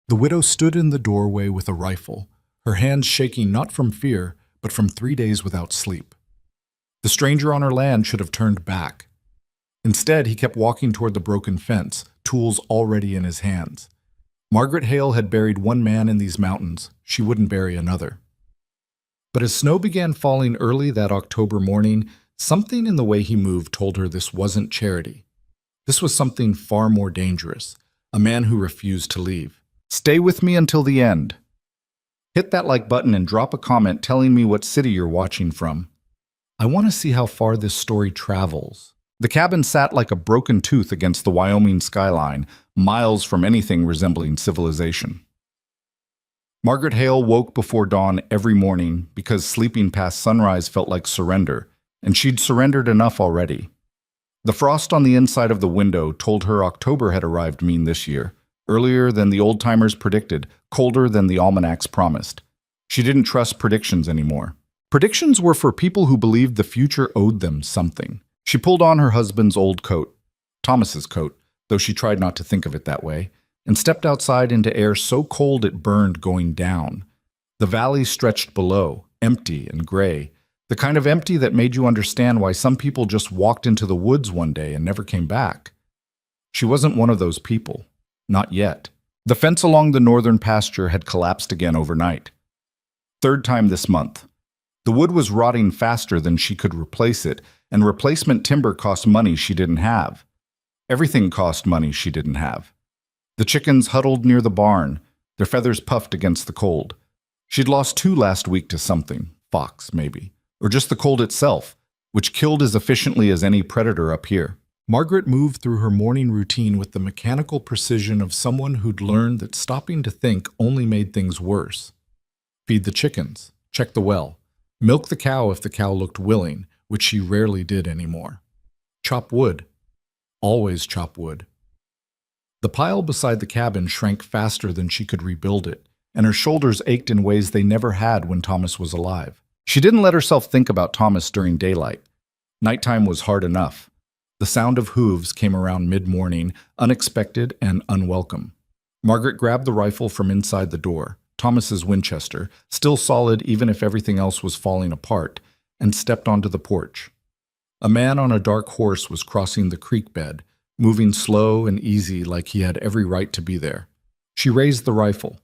The widow stood in the doorway with a rifle, her hands shaking not from fear, but from 3 days without sleep. The stranger on her land should have turned back. Instead, he kept walking toward the broken fence, tools already in his hands. Margaret Hale had buried one man in these mountains. She wouldn't bury another. But as snow began falling early that October morning, something in the way he moved told her this wasn't charity. This was something far more dangerous, a man who refused to leave. Stay with me until the end. Hit that like button and drop a comment telling me what city you're watching from. I want to see how far this story travels. The cabin sat like a broken tooth against the Wyoming skyline, miles from anything resembling civilization. Margaret Hale woke before dawn every morning because sleeping past sunrise felt like surrender, and she'd surrendered enough already. The frost on the inside of the window told her October had arrived mean this year, earlier than the old-timers predicted, colder than the almanacs promised. She didn't trust predictions anymore. Predictions were for people who believed the future owed them something. She pulled on her husband's old coat, Thomas's coat, though she tried not to think of it that way, and stepped outside into air so cold it burned going down. The valley stretched below, empty and gray, the kind of empty that made you understand why some people just walked into the woods one day and never came back. She wasn't one of those people. Not yet. The fence along the northern pasture had collapsed again overnight. Third time this month. The wood was rotting faster than she could replace it, and replacement timber cost money she didn't have. Everything cost money she didn't have. The chickens huddled near the barn, their feathers puffed against the cold. She'd lost 2 last week to something, fox maybe, or just the cold itself, which killed as efficiently as any predator up here. Margaret moved through her morning routine with the mechanical precision of someone who'd learned that stopping to think only made things worse. Feed the chickens, check the well, milk the cow if the cow looked willing, which she rarely did anymore. Chop wood. Always chop wood. The pile beside the cabin shrank faster than she could rebuild it, and her shoulders ached in ways they never had when Thomas was alive. She didn't let herself think about Thomas during daylight. Nighttime was hard enough. The sound of hooves came around mid-morning, unexpected and unwelcome. Margaret grabbed the rifle from inside the door, Thomas's Winchester, still solid even if everything else was falling apart, and stepped onto the porch. A man on a dark horse was crossing the creek bed, moving slow and easy like he had every right to be there. She raised the rifle,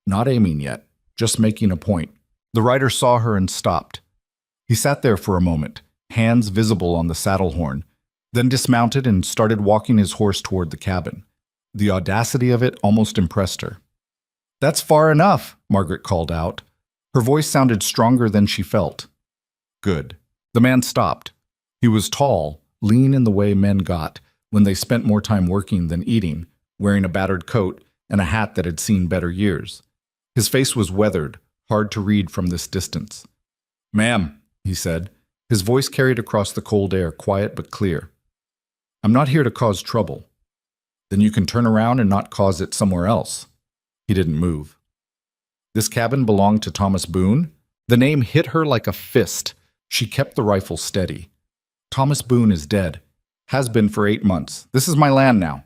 not aiming yet, just making a point. The rider saw her and stopped. He sat there for a moment, hands visible on the saddle horn, then dismounted and started walking his horse toward the cabin. The audacity of it almost impressed her. "That's far enough," Margaret called out. Her voice sounded stronger than she felt. Good. The man stopped. He was tall, lean in the way men got when they spent more time working than eating, wearing a battered coat and a hat that had seen better years. His face was weathered, hard to read from this distance. "Ma'am," he said. His voice carried across the cold air, quiet but clear. "I'm not here to cause trouble." "Then you can turn around and not cause it somewhere else." He didn't move. This cabin belonged to Thomas Boone? The name hit her like a fist. She kept the rifle steady. "Thomas Boone is dead. Has been for 8 months. This is my land now."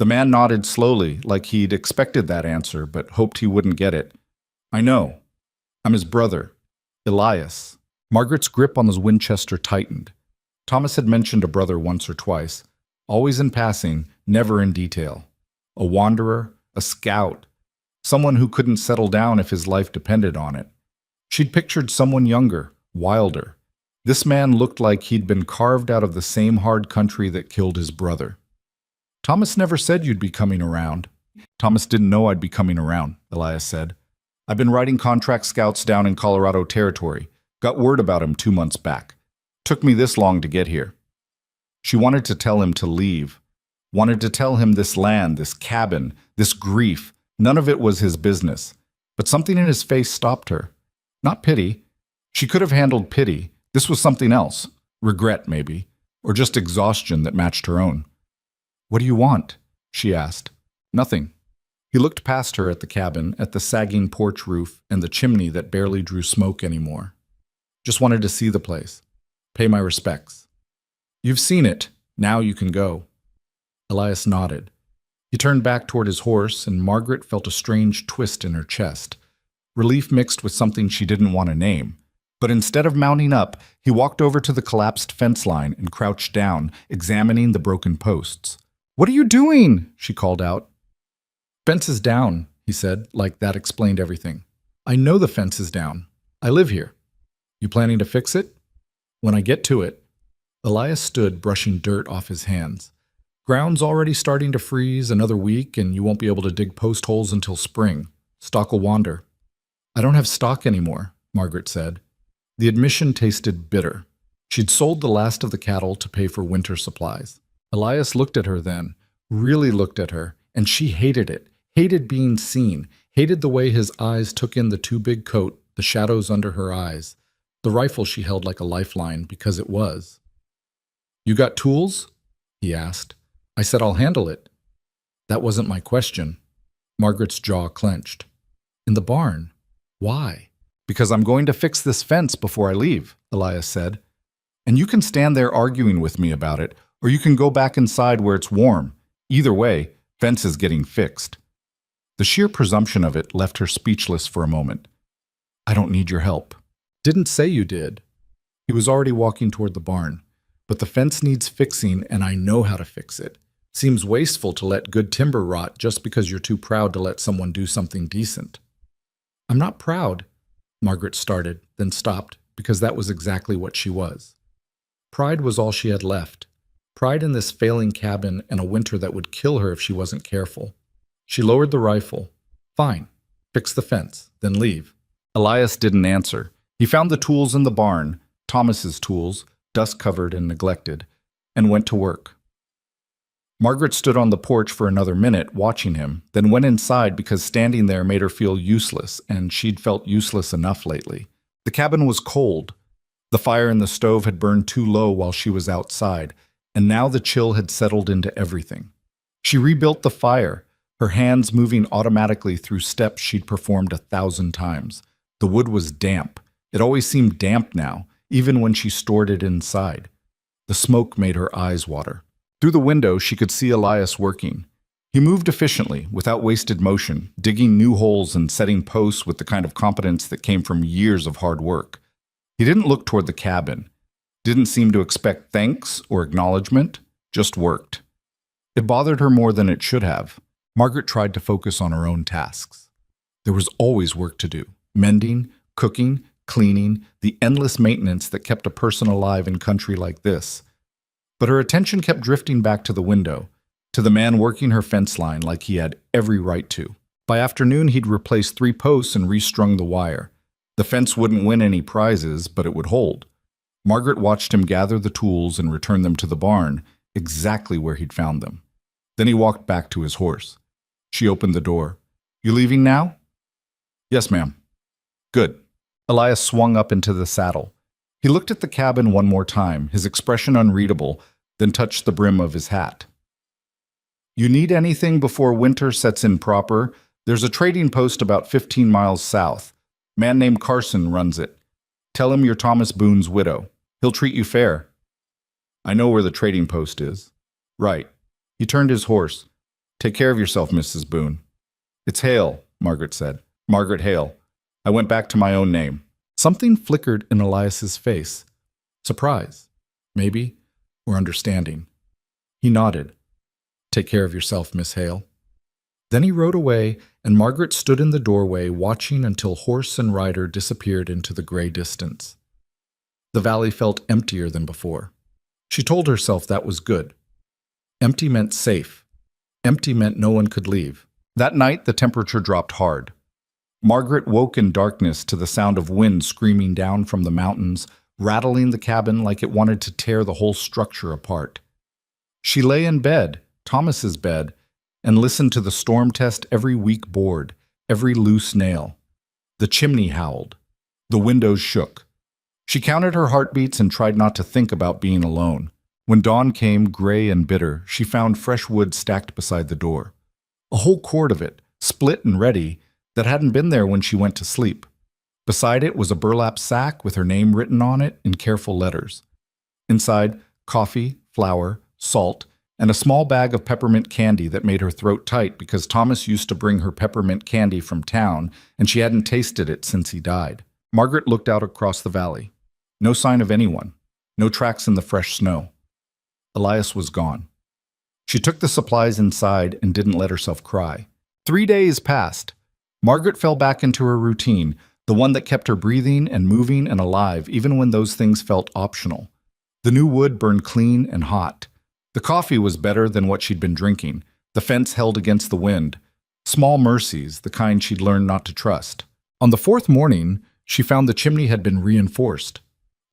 The man nodded slowly, like he'd expected that answer, but hoped he wouldn't get it. "I know. I'm his brother, Elias." Margaret's grip on his Winchester tightened. Thomas had mentioned a brother once or twice, always in passing, never in detail. A wanderer, a scout, someone who couldn't settle down if his life depended on it. She'd pictured someone younger, wilder. This man looked like he'd been carved out of the same hard country that killed his brother. "Thomas never said you'd be coming around." "Thomas didn't know I'd be coming around," Elias said. "I've been writing contract scouts down in Colorado Territory. Got word about him 2 months back. Took me this long to get here." She wanted to tell him to leave. Wanted to tell him this land, this cabin, this grief, none of it was his business. But something in his face stopped her. Not pity. She could have handled pity. This was something else. Regret, maybe. Or just exhaustion that matched her own. "What do you want?" she asked. "Nothing." He looked past her at the cabin, at the sagging porch roof, and the chimney that barely drew smoke anymore. "Just wanted to see the place. Pay my respects." "You've seen it. Now you can go." Elias nodded. He turned back toward his horse, and Margaret felt a strange twist in her chest, relief mixed with something she didn't want to name. But instead of mounting up, he walked over to the collapsed fence line and crouched down, examining the broken posts. "What are you doing?" she called out. "Fence is down," he said, like that explained everything. "I know the fence is down. I live here. You planning to fix it?" "When I get to it." Elias stood, brushing dirt off his hands. "Ground's already starting to freeze another week, and you won't be able to dig post holes until spring. Stock will wander." "I don't have stock anymore," Margaret said. The admission tasted bitter. She'd sold the last of the cattle to pay for winter supplies. Elias looked at her then, really looked at her, and she hated it, hated being seen, hated the way his eyes took in the too big coat, the shadows under her eyes, the rifle she held like a lifeline because it was. "You got tools?" he asked. "I said I'll handle it." "That wasn't my question." Margaret's jaw clenched. "In the barn. Why?" "Because I'm going to fix this fence before I leave," Elias said. "And you can stand there arguing with me about it, or you can go back inside where it's warm. Either way, fence is getting fixed." The sheer presumption of it left her speechless for a moment. "I don't need your help." "Didn't say you did." He was already walking toward the barn. "But the fence needs fixing, and I know how to fix it. Seems wasteful to let good timber rot just because you're too proud to let someone do something decent." "I'm not proud," Margaret started, then stopped, because that was exactly what she was. Pride was all she had left. Pride in this failing cabin and a winter that would kill her if she wasn't careful. She lowered the rifle. "Fine. Fix the fence, then leave." Elias didn't answer. He found the tools in the barn, Thomas's tools, dust-covered and neglected, and went to work. Margaret stood on the porch for another minute, watching him, then went inside because standing there made her feel useless, and she'd felt useless enough lately. The cabin was cold. The fire in the stove had burned too low while she was outside, and now the chill had settled into everything. She rebuilt the fire, her hands moving automatically through steps she'd performed 1,000 times. The wood was damp. It always seemed damp now, even when she stored it inside. The smoke made her eyes water. Through the window, she could see Elias working. He moved efficiently, without wasted motion, digging new holes and setting posts with the kind of competence that came from years of hard work. He didn't look toward the cabin, didn't seem to expect thanks or acknowledgement, just worked. It bothered her more than it should have. Margaret tried to focus on her own tasks. There was always work to do: mending, cooking, cleaning, the endless maintenance that kept a person alive in country like this. But her attention kept drifting back to the window, to the man working her fence line like he had every right to. By afternoon, he'd replaced 3 posts and restrung the wire. The fence wouldn't win any prizes, but it would hold. Margaret watched him gather the tools and return them to the barn, exactly where he'd found them. Then he walked back to his horse. She opened the door. "You leaving now?" "Yes, ma'am." "Good." Elias swung up into the saddle. He looked at the cabin one more time, his expression unreadable, then touched the brim of his hat. "You need anything before winter sets in proper? There's a trading post about 15 miles south. Man named Carson runs it. Tell him you're Thomas Boone's widow. He'll treat you fair." "I know where the trading post is." "Right." He turned his horse. "Take care of yourself, Mrs. Boone." "It's Hale," Margaret said. "Margaret Hale. I went back to my own name." Something flickered in Elias's face. Surprise, maybe, or understanding. He nodded. "Take care of yourself, Miss Hale." Then he rode away, and Margaret stood in the doorway watching until horse and rider disappeared into the gray distance. The valley felt emptier than before. She told herself that was good. Empty meant safe. Empty meant no one could leave. That night, the temperature dropped hard. Margaret woke in darkness to the sound of wind screaming down from the mountains, rattling the cabin like it wanted to tear the whole structure apart. She lay in bed, Thomas's bed, and listened to the storm test every weak board, every loose nail. The chimney howled. The windows shook. She counted her heartbeats and tried not to think about being alone. When dawn came, gray and bitter, she found fresh wood stacked beside the door. A whole cord of it, split and ready, that hadn't been there when she went to sleep. Beside it was a burlap sack with her name written on it in careful letters. Inside, coffee, flour, salt, and a small bag of peppermint candy that made her throat tight because Thomas used to bring her peppermint candy from town and she hadn't tasted it since he died. Margaret looked out across the valley. No sign of anyone. No tracks in the fresh snow. Elias was gone. She took the supplies inside and didn't let herself cry. 3 days passed. Margaret fell back into her routine, the one that kept her breathing and moving and alive even when those things felt optional. The new wood burned clean and hot. The coffee was better than what she'd been drinking. The fence held against the wind. Small mercies, the kind she'd learned not to trust. On the 4th morning, she found the chimney had been reinforced.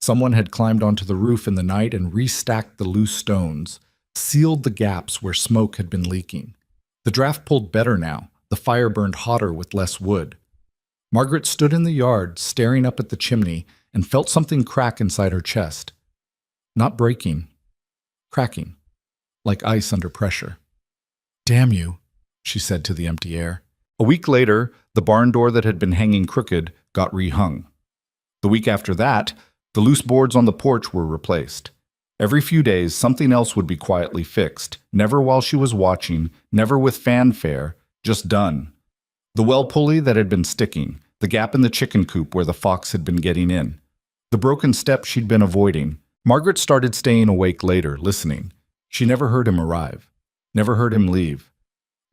Someone had climbed onto the roof in the night and restacked the loose stones, sealed the gaps where smoke had been leaking. The draft pulled better now. The fire burned hotter with less wood. Margaret stood in the yard, staring up at the chimney, and felt something crack inside her chest. Not breaking, cracking, like ice under pressure. "Damn you," she said to the empty air. A week later, the barn door that had been hanging crooked got rehung. The week after that, the loose boards on the porch were replaced. Every few days, something else would be quietly fixed, never while she was watching, never with fanfare, just done. The well pulley that had been sticking, the gap in the chicken coop where the fox had been getting in, the broken step she'd been avoiding. Margaret started staying awake later, listening. She never heard him arrive, never heard him leave.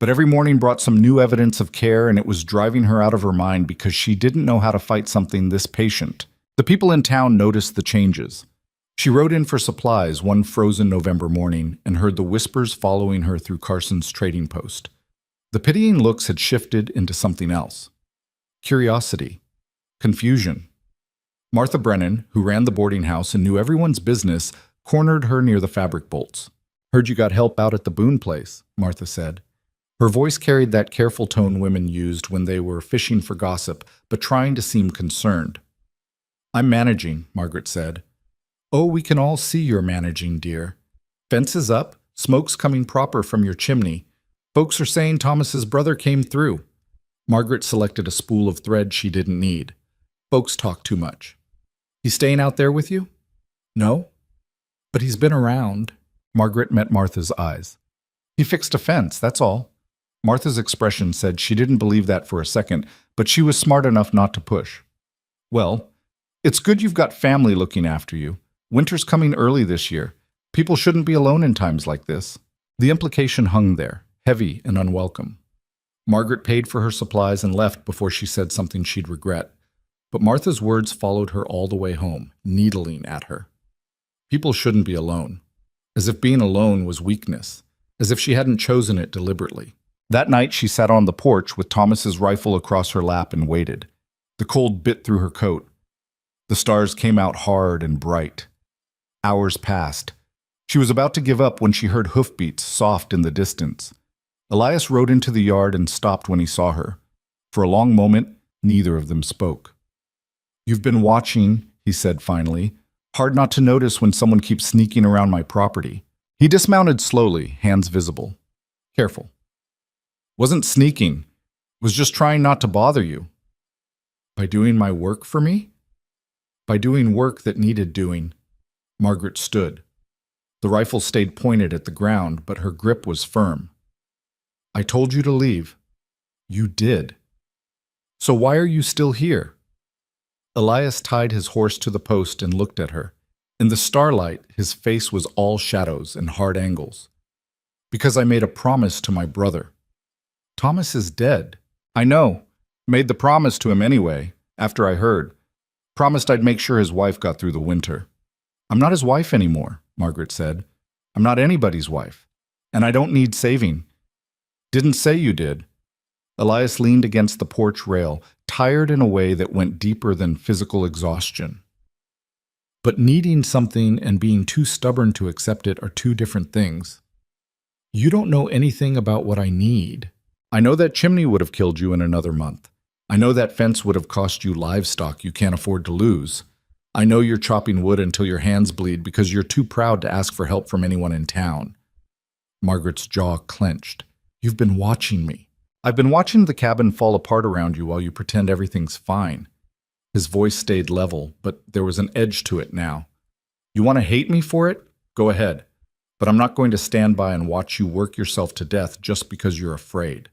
But every morning brought some new evidence of care, and it was driving her out of her mind because she didn't know how to fight something this patient. The people in town noticed the changes. She rode in for supplies one frozen November morning and heard the whispers following her through Carson's trading post. The pitying looks had shifted into something else. Curiosity. Confusion. Martha Brennan, who ran the boarding house and knew everyone's business, cornered her near the fabric bolts. "Heard you got help out at the Boone place," Martha said. Her voice carried that careful tone women used when they were fishing for gossip, but trying to seem concerned. "I'm managing," Margaret said. "Oh, we can all see you're managing, dear. Fence is up, smoke's coming proper from your chimney. Folks are saying Thomas's brother came through." Margaret selected a spool of thread she didn't need. "Folks talk too much." "He's staying out there with you?" "No. But he's been around." Margaret met Martha's eyes. "He fixed a fence, that's all." Martha's expression said she didn't believe that for a second, but she was smart enough not to push. "Well, it's good you've got family looking after you. Winter's coming early this year. People shouldn't be alone in times like this." The implication hung there, heavy and unwelcome. Margaret paid for her supplies and left before she said something she'd regret. But Martha's words followed her all the way home, needling at her. People shouldn't be alone. As if being alone was weakness. As if she hadn't chosen it deliberately. That night she sat on the porch with Thomas's rifle across her lap and waited. The cold bit through her coat. The stars came out hard and bright. Hours passed. She was about to give up when she heard hoofbeats soft in the distance. Elias rode into the yard and stopped when he saw her. For a long moment, neither of them spoke. "You've been watching," he said finally. "Hard not to notice when someone keeps sneaking around my property." He dismounted slowly, hands visible. "Careful." "Wasn't sneaking. Was just trying not to bother you." "By doing my work for me?" "By doing work that needed doing." Margaret stood. The rifle stayed pointed at the ground, but her grip was firm. "I told you to leave." "You did." "So why are you still here?" Elias tied his horse to the post and looked at her. In the starlight, his face was all shadows and hard angles. "Because I made a promise to my brother." "Thomas is dead." "I know. Made the promise to him anyway, after I heard. Promised I'd make sure his wife got through the winter." "I'm not his wife anymore," Margaret said. "I'm not anybody's wife. And I don't need saving." "Didn't say you did." Elias leaned against the porch rail, tired in a way that went deeper than physical exhaustion. But needing something and being too stubborn to accept it are two different things. "You don't know anything about what I need. I know that chimney would have killed you in another month. I know that fence would have cost you livestock you can't afford to lose. I know you're chopping wood until your hands bleed because you're too proud to ask for help from anyone in town." Margaret's jaw clenched. "You've been watching me. I've been watching the cabin fall apart around you while you pretend everything's fine." His voice stayed level, but there was an edge to it now. "You want to hate me for it? Go ahead. but I'm not going to stand by and watch you work yourself to death just because you're afraid."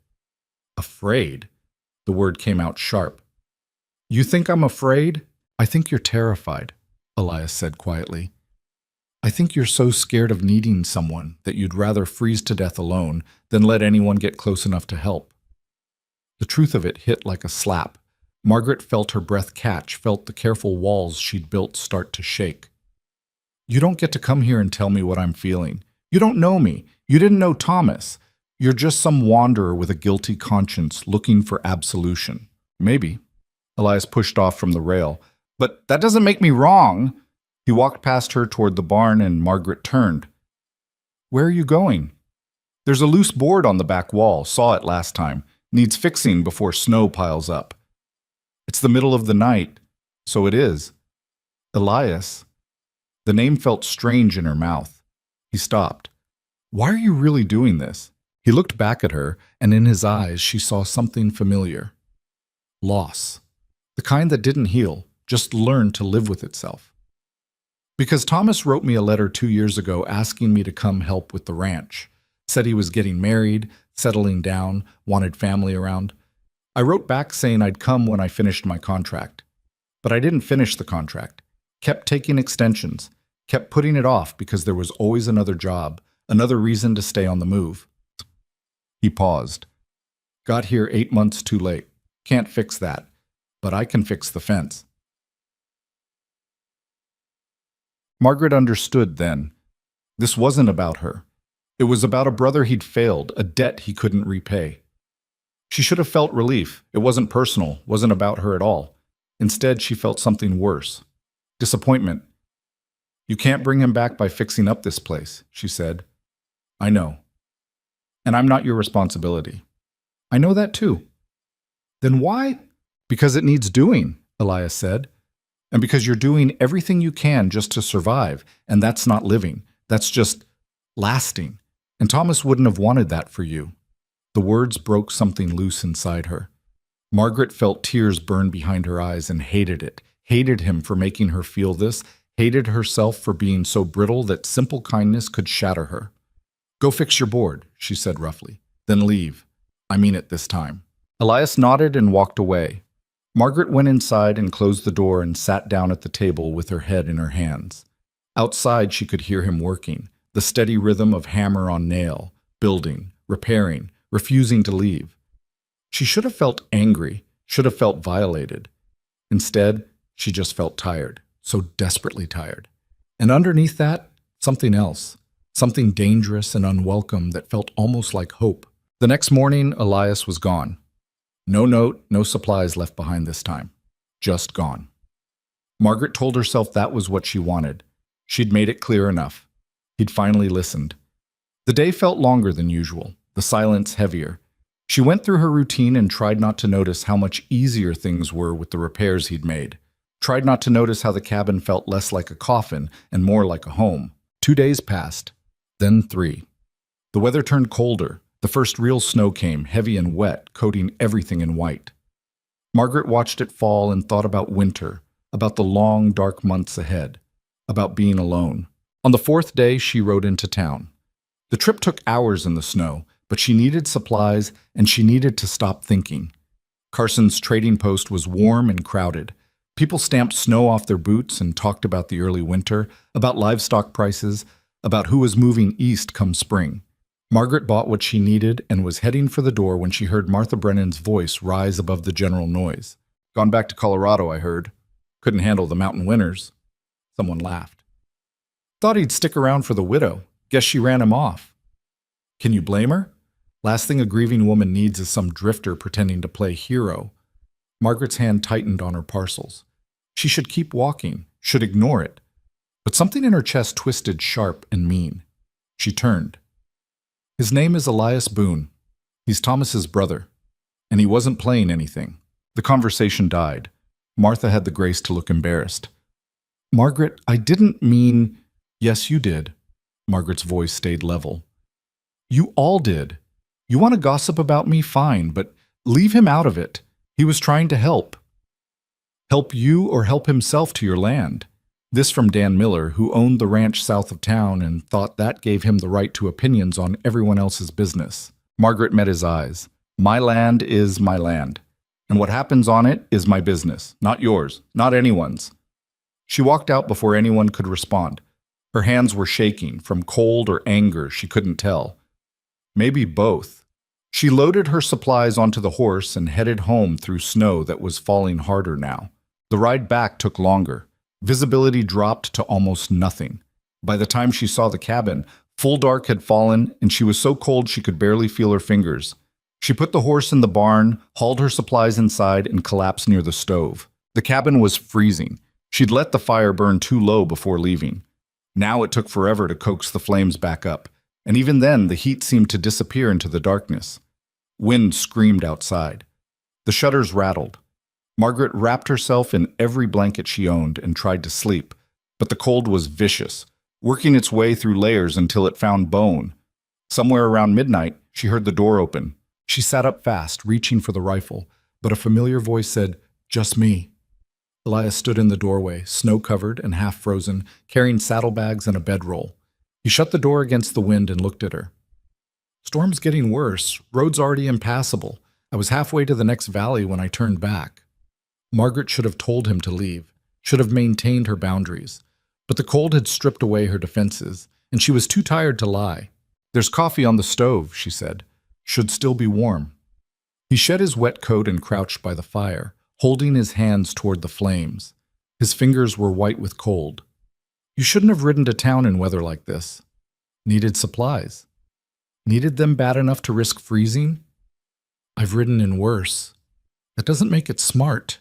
"Afraid?" The word came out sharp. "You think I'm afraid?" "I think you're terrified," Elias said quietly. "I think you're so scared of needing someone that you'd rather freeze to death alone than let anyone get close enough to help." The truth of it hit like a slap. Margaret felt her breath catch, felt the careful walls she'd built start to shake. "You don't get to come here and tell me what I'm feeling. You don't know me. You didn't know Thomas. You're just some wanderer with a guilty conscience looking for absolution." "Maybe." Elias pushed off from the rail. "But that doesn't make me wrong." He walked past her toward the barn and Margaret turned. "Where are you going?" "There's a loose board on the back wall. Saw it last time. Needs fixing before snow piles up." "It's the middle of the night." "So it is." "Elias." The name felt strange in her mouth. He stopped. "Why are you really doing this?" He looked back at her, and in his eyes she saw something familiar. Loss. The kind that didn't heal, just learned to live with itself. "Because Thomas wrote me a letter 2 years ago asking me to come help with the ranch. Said he was getting married, settling down, wanted family around. I wrote back saying I'd come when I finished my contract. But I didn't finish the contract. Kept taking extensions. Kept putting it off because there was always another job, another reason to stay on the move." He paused. "Got here 8 months too late. Can't fix that. But I can fix the fence." Margaret understood then. This wasn't about her. It was about a brother he'd failed, a debt he couldn't repay. She should have felt relief. It wasn't personal, wasn't about her at all. Instead, she felt something worse. Disappointment. "You can't bring him back by fixing up this place," she said. "I know. And I'm not your responsibility." "I know that too." "Then why?" "Because it needs doing," Elias said. "And because you're doing everything you can just to survive, and that's not living. That's just lasting. And Thomas wouldn't have wanted that for you." The words broke something loose inside her. Margaret felt tears burn behind her eyes and hated it, hated him for making her feel this, hated herself for being so brittle that simple kindness could shatter her. "Go fix your board," she said roughly. "Then leave. I mean it this time." Elias nodded and walked away. Margaret went inside and closed the door and sat down at the table with her head in her hands. Outside she could hear him working, the steady rhythm of hammer on nail, building, repairing, refusing to leave. She should have felt angry, should have felt violated. Instead, she just felt tired, so desperately tired. And underneath that, something else, something dangerous and unwelcome that felt almost like hope. The next morning, Elias was gone. No note, no supplies left behind this time. Just gone. Margaret told herself that was what she wanted. She'd made it clear enough. He'd finally listened. The day felt longer than usual, the silence heavier. She went through her routine and tried not to notice how much easier things were with the repairs he'd made. Tried not to notice how the cabin felt less like a coffin and more like a home. 2 days passed, then 3. The weather turned colder. The first real snow came, heavy and wet, coating everything in white. Margaret watched it fall and thought about winter, about the long, dark months ahead, about being alone. On the 4th day, she rode into town. The trip took hours in the snow, but she needed supplies and she needed to stop thinking. Carson's trading post was warm and crowded. People stamped snow off their boots and talked about the early winter, about livestock prices, about who was moving east come spring. Margaret bought what she needed and was heading for the door when she heard Martha Brennan's voice rise above the general noise. "Gone back to Colorado, I heard. Couldn't handle the mountain winters." Someone laughed. "Thought he'd stick around for the widow. Guess she ran him off." Can you blame her? Last thing a grieving woman needs is some drifter pretending to play hero. Margaret's hand tightened on her parcels. She should keep walking, should ignore it. But something in her chest twisted sharp and mean. She turned. His name is Elias Boone. He's Thomas's brother. And he wasn't playing anything. The conversation died. Martha had the grace to look embarrassed. "Margaret, I didn't mean—" "Yes, you did." Margaret's voice stayed level. "You all did. You want to gossip about me, fine, but leave him out of it. He was trying to help. Help you or help himself to your land. This from Dan Miller, who owned the ranch south of town and thought that gave him the right to opinions on everyone else's business. Margaret met his eyes. My land is my land, and what happens on it is my business, not yours, not anyone's. She walked out before anyone could respond. Her hands were shaking, from cold or anger, she couldn't tell. Maybe both. She loaded her supplies onto the horse and headed home through snow that was falling harder now. The ride back took longer. Visibility dropped to almost nothing. By the time she saw the cabin, full dark had fallen, and she was so cold she could barely feel her fingers. She put the horse in the barn, hauled her supplies inside, and collapsed near the stove. The cabin was freezing. She'd let the fire burn too low before leaving. Now it took forever to coax the flames back up, and even then the heat seemed to disappear into the darkness. Wind screamed outside. The shutters rattled. Margaret wrapped herself in every blanket she owned and tried to sleep, but the cold was vicious, working its way through layers until it found bone. Somewhere around midnight, she heard the door open. She sat up fast, reaching for the rifle, but a familiar voice said, "Just me." Elias stood in the doorway, snow-covered and half-frozen, carrying saddlebags and a bedroll. He shut the door against the wind and looked at her. "Storm's getting worse. Road's already impassable. I was halfway to the next valley when I turned back." Margaret should have told him to leave, should have maintained her boundaries. But the cold had stripped away her defenses, and she was too tired to lie. "There's coffee on the stove," she said. "Should still be warm." He shed his wet coat and crouched by the fire, holding his hands toward the flames. His fingers were white with cold. "You shouldn't have ridden to town in weather like this." "Needed supplies." "Needed them bad enough to risk freezing?" "I've ridden in worse." "That doesn't make it smart."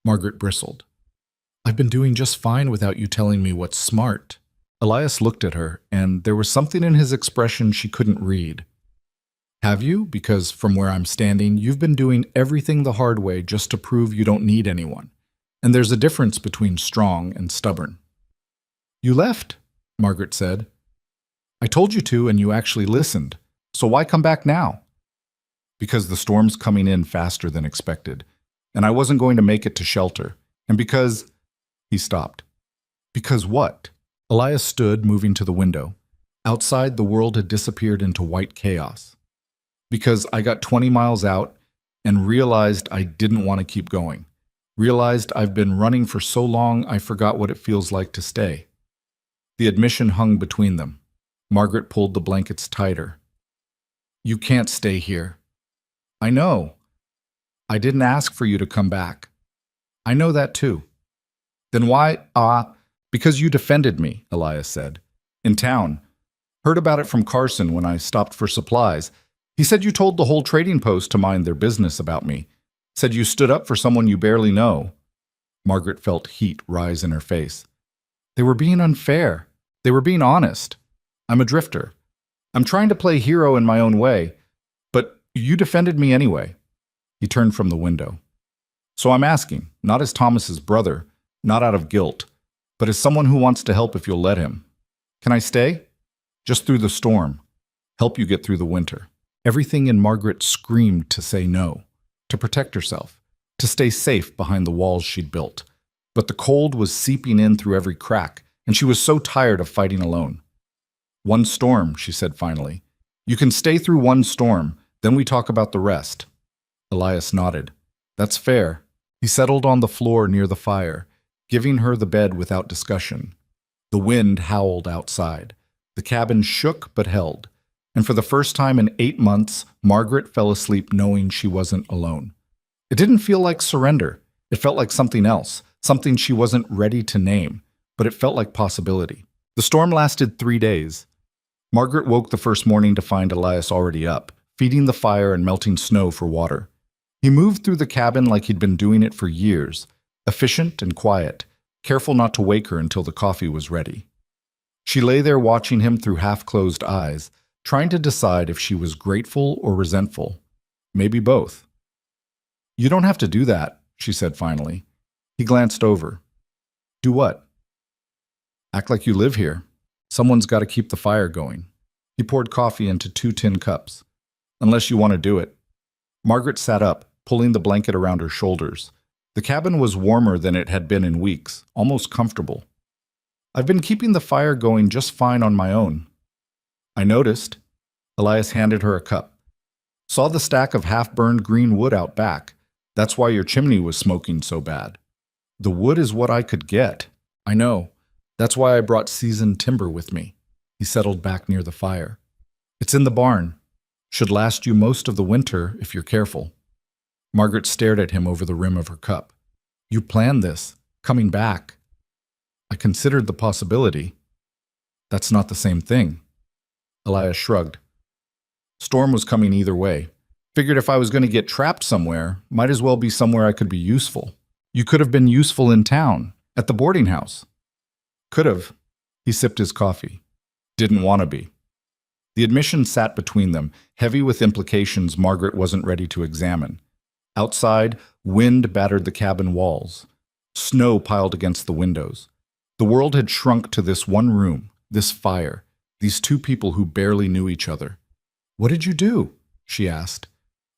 Margaret bristled. "I've been doing just fine without you telling me what's smart." Elias looked at her, and there was something in his expression she couldn't read. "Have you? Because from where I'm standing, you've been doing everything the hard way just to prove you don't need anyone. And there's a difference between strong and stubborn." "You left," Margaret said. "I told you to, and you actually listened. So why come back now?" "Because the storm's coming in faster than expected, and I wasn't going to make it to shelter. And because—" He stopped. "Because what?" Elias stood, moving to the window. Outside, the world had disappeared into white chaos. "Because I got 20 miles out and realized I didn't want to keep going. Realized I've been running for so long I forgot what it feels like to stay." The admission hung between them. Margaret pulled the blankets tighter. "You can't stay here." "I know. I didn't ask for you to come back." "I know that too." "Then why, because you defended me," Elias said. "In town. Heard about it from Carson when I stopped for supplies. He said you told the whole trading post to mind their business about me. Said you stood up for someone you barely know." Margaret felt heat rise in her face. "They were being unfair. They were being honest. I'm a drifter. I'm trying to play hero in my own way. But you defended me anyway." He turned from the window. "So I'm asking, not as Thomas's brother, not out of guilt, but as someone who wants to help if you'll let him. Can I stay? Just through the storm. Help you get through the winter." Everything in Margaret screamed to say no, to protect herself, to stay safe behind the walls she'd built. But the cold was seeping in through every crack, and she was so tired of fighting alone. "One storm," she said finally. "You can stay through one storm, then we talk about the rest." Elias nodded. "That's fair." He settled on the floor near the fire, giving her the bed without discussion. The wind howled outside. The cabin shook but held. And for the first time in 8 months, Margaret fell asleep knowing she wasn't alone. It didn't feel like surrender. It felt like something else, something she wasn't ready to name, but it felt like possibility. The storm lasted 3 days. Margaret woke the first morning to find Elias already up, feeding the fire and melting snow for water. He moved through the cabin like he'd been doing it for years, efficient and quiet, careful not to wake her until the coffee was ready. She lay there watching him through half-closed eyes, trying to decide if she was grateful or resentful. Maybe both. "You don't have to do that," she said finally. He glanced over. "Do what?" "Act like you live here. Someone's got to keep the fire going." He poured coffee into 2 tin cups. "Unless you want to do it." Margaret sat up, pulling the blanket around her shoulders. The cabin was warmer than it had been in weeks, almost comfortable. I've been keeping the fire going just fine on my own. I noticed. Elias handed her a cup. Saw the stack of half-burned green wood out back. That's why your chimney was smoking so bad. The wood is what I could get. I know. That's why I brought seasoned timber with me. He settled back near the fire. It's in the barn. Should last you most of the winter if you're careful. Margaret stared at him over the rim of her cup. You planned this, coming back. I considered the possibility. That's not the same thing. Elias shrugged. Storm was coming either way. Figured if I was going to get trapped somewhere, might as well be somewhere I could be useful. You could have been useful in town, at the boarding house. Could have. He sipped his coffee. Didn't want to be. The admission sat between them, heavy with implications Margaret wasn't ready to examine. Outside, wind battered the cabin walls. Snow piled against the windows. The world had shrunk to this one room, this fire, these two people who barely knew each other. What did you do? She asked.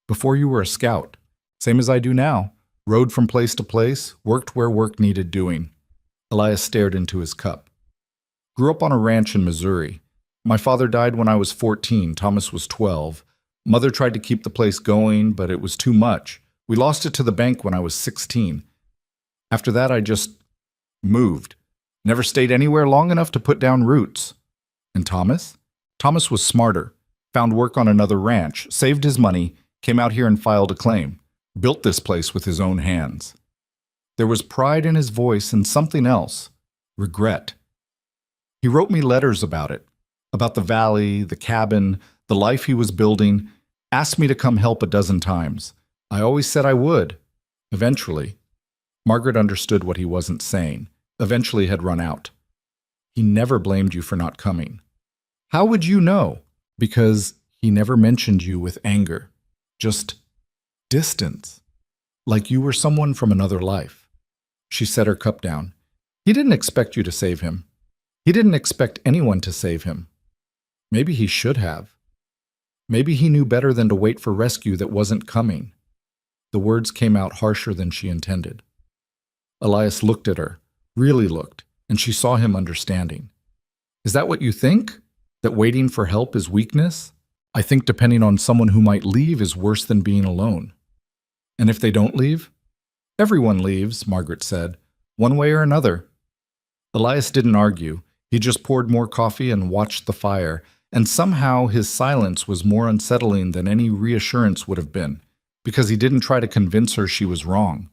Before you were a scout. Same as I do now. Rode from place to place, worked where work needed doing. Elias stared into his cup. Grew up on a ranch in Missouri. My father died when I was 14, Thomas was 12. Mother tried to keep the place going, but it was too much. We lost it to the bank when I was 16. After that, I just moved. Never stayed anywhere long enough to put down roots. And Thomas? Thomas was smarter. Found work on another ranch, saved his money, came out here and filed a claim. Built this place with his own hands. There was pride in his voice and something else. Regret. He wrote me letters about it. About the valley, the cabin, the life he was building. Asked me to come help a dozen times. I always said I would. Eventually. Margaret understood what he wasn't saying. Eventually had run out. He never blamed you for not coming. How would you know? Because he never mentioned you with anger. Just distance. Like you were someone from another life. She set her cup down. He didn't expect you to save him. He didn't expect anyone to save him. Maybe he should have. Maybe he knew better than to wait for rescue that wasn't coming. The words came out harsher than she intended. Elias looked at her, really looked, and she saw him understanding. Is that what you think? That waiting for help is weakness? I think depending on someone who might leave is worse than being alone. And if they don't leave? Everyone leaves, Margaret said, one way or another. Elias didn't argue. He just poured more coffee and watched the fire, and somehow his silence was more unsettling than any reassurance would have been, because he didn't try to convince her she was wrong.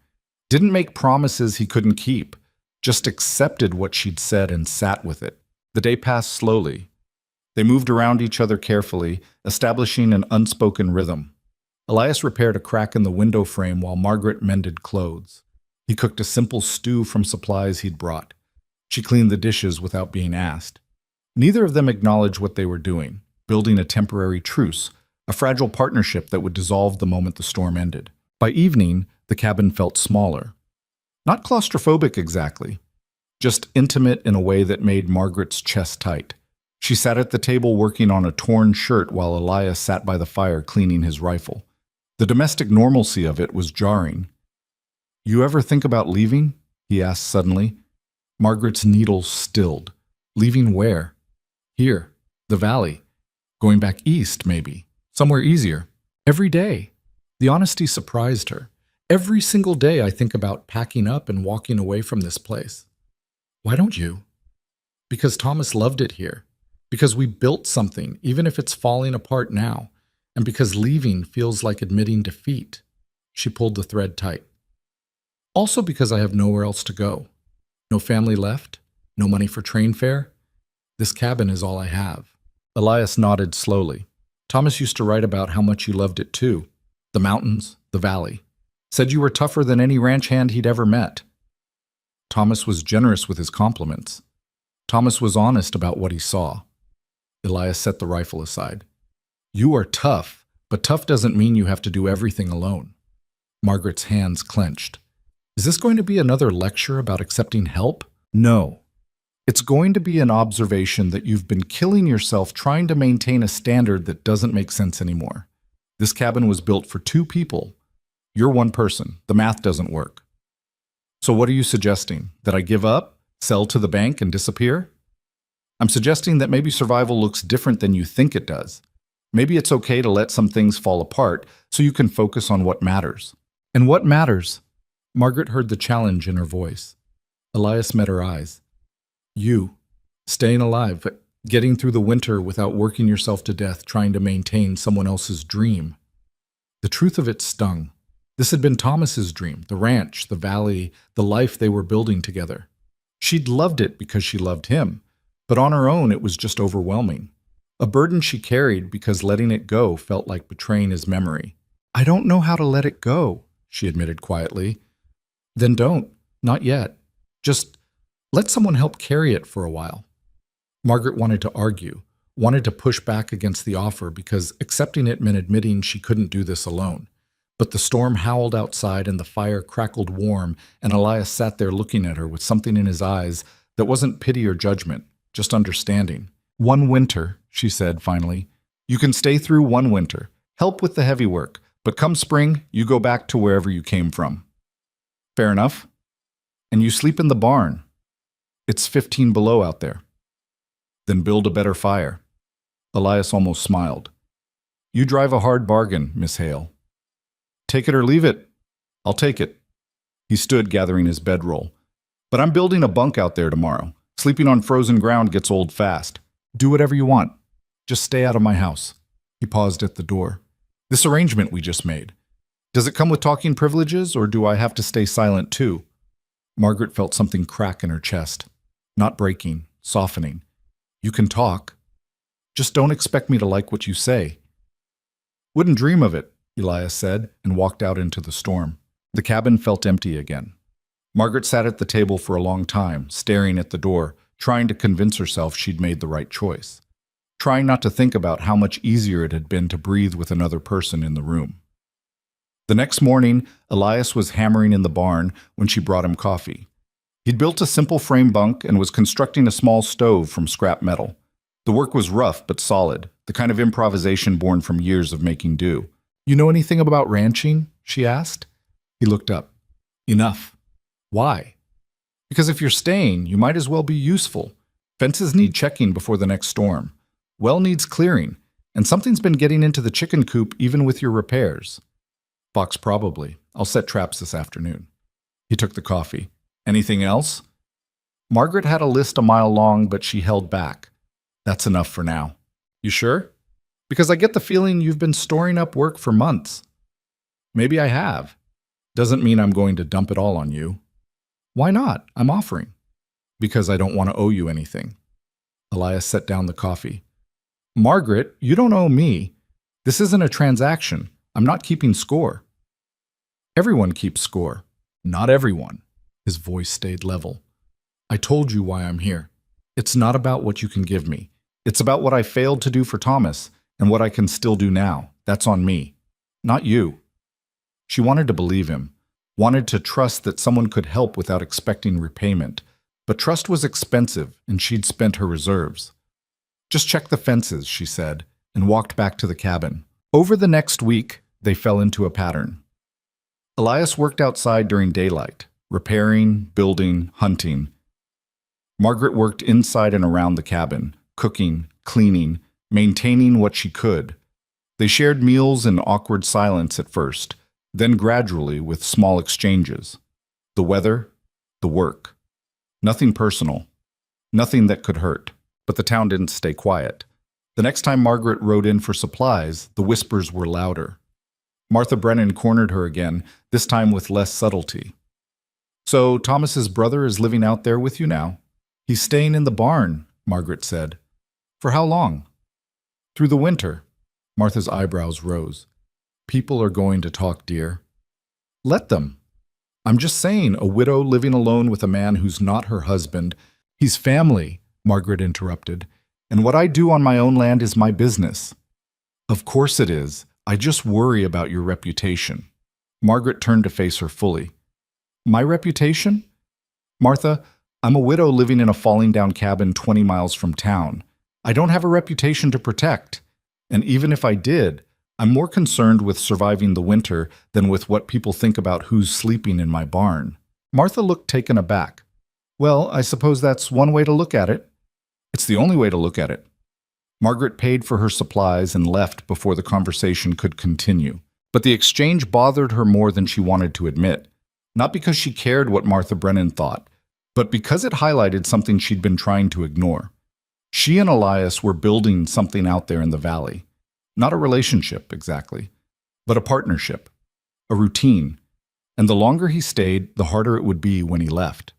Didn't make promises he couldn't keep, just accepted what she'd said and sat with it. The day passed slowly. They moved around each other carefully, establishing an unspoken rhythm. Elias repaired a crack in the window frame while Margaret mended clothes. He cooked a simple stew from supplies he'd brought. She cleaned the dishes without being asked. Neither of them acknowledged what they were doing, building a temporary truce, a fragile partnership that would dissolve the moment the storm ended. By evening, the cabin felt smaller. Not claustrophobic exactly, just intimate in a way that made Margaret's chest tight. She sat at the table working on a torn shirt while Elias sat by the fire cleaning his rifle. The domestic normalcy of it was jarring. You ever think about leaving? He asked suddenly. Margaret's needles stilled. Leaving where? Here, the valley. Going back east, maybe. Somewhere easier. Every day. The honesty surprised her. Every single day I think about packing up and walking away from this place. Why don't you? Because Thomas loved it here. Because we built something, even if it's falling apart now. And because leaving feels like admitting defeat. She pulled the thread tight. Also because I have nowhere else to go. No family left. No money for train fare. This cabin is all I have. Elias nodded slowly. Thomas used to write about how much you loved it too. The mountains, the valley. Said you were tougher than any ranch hand he'd ever met. Thomas was generous with his compliments. Thomas was honest about what he saw. Elias set the rifle aside. You are tough, but tough doesn't mean you have to do everything alone. Margaret's hands clenched. Is this going to be another lecture about accepting help? No. It's going to be an observation that you've been killing yourself trying to maintain a standard that doesn't make sense anymore. This cabin was built for two people. You're one person. The math doesn't work. So what are you suggesting? That I give up? Sell to the bank and disappear? I'm suggesting that maybe survival looks different than you think it does. Maybe it's okay to let some things fall apart so you can focus on what matters. And what matters? Margaret heard the challenge in her voice. Elias met her eyes. You, staying alive, getting through the winter without working yourself to death trying to maintain someone else's dream. The truth of it stung. This had been Thomas's dream, the ranch, the valley, the life they were building together. She'd loved it because she loved him, but on her own it was just overwhelming. A burden she carried because letting it go felt like betraying his memory. I don't know how to let it go, she admitted quietly. Then don't, not yet. Just let someone help carry it for a while. Margaret wanted to argue, wanted to push back against the offer because accepting it meant admitting she couldn't do this alone. But the storm howled outside and the fire crackled warm, and Elias sat there looking at her with something in his eyes that wasn't pity or judgment, just understanding. One winter, she said finally. You can stay through one winter, help with the heavy work, but come spring, you go back to wherever you came from. Fair enough. And you sleep in the barn. It's 15 below out there. Then build a better fire. Elias almost smiled. You drive a hard bargain, Miss Hale. Take it or leave it. I'll take it. He stood gathering his bedroll. But I'm building a bunk out there tomorrow. Sleeping on frozen ground gets old fast. Do whatever you want. Just stay out of my house. He paused at the door. This arrangement we just made. Does it come with talking privileges, or do I have to stay silent too? Margaret felt something crack in her chest. Not breaking, softening. You can talk. Just don't expect me to like what you say. Wouldn't dream of it, Elias said, and walked out into the storm. The cabin felt empty again. Margaret sat at the table for a long time, staring at the door, trying to convince herself she'd made the right choice. Trying not to think about how much easier it had been to breathe with another person in the room. The next morning, Elias was hammering in the barn when she brought him coffee. He'd built a simple frame bunk and was constructing a small stove from scrap metal. The work was rough but solid, the kind of improvisation born from years of making do. You know anything about ranching? She asked. He looked up. Enough. Why? Because if you're staying, you might as well be useful. Fences need checking before the next storm. Well needs clearing, and something's been getting into the chicken coop even with your repairs. Fox probably. I'll set traps this afternoon. He took the coffee. Anything else? Margaret had a list a mile long, but she held back. That's enough for now. You sure? Because I get the feeling you've been storing up work for months. Maybe I have. Doesn't mean I'm going to dump it all on you. Why not? I'm offering. Because I don't want to owe you anything. Elias set down the coffee. Margaret, you don't owe me. This isn't a transaction. I'm not keeping score. Everyone keeps score. Not everyone. His voice stayed level. I told you why I'm here. It's not about what you can give me. It's about what I failed to do for Thomas and what I can still do now. That's on me. Not you. She wanted to believe him, wanted to trust that someone could help without expecting repayment. But trust was expensive, and she'd spent her reserves. Just check the fences, she said, and walked back to the cabin. Over the next week, they fell into a pattern. Elias worked outside during daylight, repairing, building, hunting. Margaret worked inside and around the cabin, cooking, cleaning, maintaining what she could. They shared meals in awkward silence at first, then gradually with small exchanges. The weather, the work. Nothing personal, nothing that could hurt, but the town didn't stay quiet. The next time Margaret rode in for supplies, the whispers were louder. Martha Brennan cornered her again, this time with less subtlety. So Thomas's brother is living out there with you now? He's staying in the barn, Margaret said. For how long? Through the winter. Martha's eyebrows rose. People are going to talk, dear. Let them. I'm just saying, a widow living alone with a man who's not her husband. He's family, Margaret interrupted. And what I do on my own land is my business. Of course it is. I just worry about your reputation. Margaret turned to face her fully. My reputation? Martha, I'm a widow living in a falling-down cabin 20 miles from town. I don't have a reputation to protect. And even if I did, I'm more concerned with surviving the winter than with what people think about who's sleeping in my barn. Martha looked taken aback. Well, I suppose that's one way to look at it. It's the only way to look at it. Margaret paid for her supplies and left before the conversation could continue. But the exchange bothered her more than she wanted to admit. Not because she cared what Martha Brennan thought, but because it highlighted something she'd been trying to ignore. She and Elias were building something out there in the valley. Not a relationship, exactly, but a partnership, a routine. And the longer he stayed, the harder it would be when he left.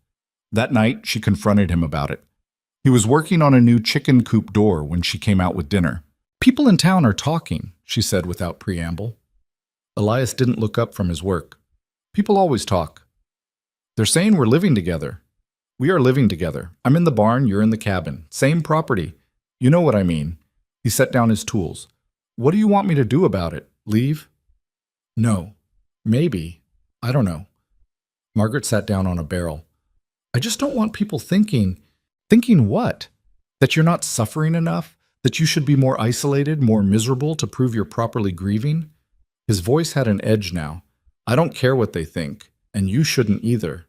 That night, she confronted him about it. He was working on a new chicken coop door when she came out with dinner. "People in town are talking," she said without preamble. Elias didn't look up from his work. "People always talk. They're saying we're living together." "We are living together. I'm in the barn, you're in the cabin. Same property. You know what I mean." He set down his tools. "What do you want me to do about it? Leave?" "No. Maybe. I don't know." Margaret sat down on a barrel. "I just don't want people thinking..." "Thinking what? That you're not suffering enough? That you should be more isolated, more miserable to prove you're properly grieving?" His voice had an edge now. "I don't care what they think, and you shouldn't either.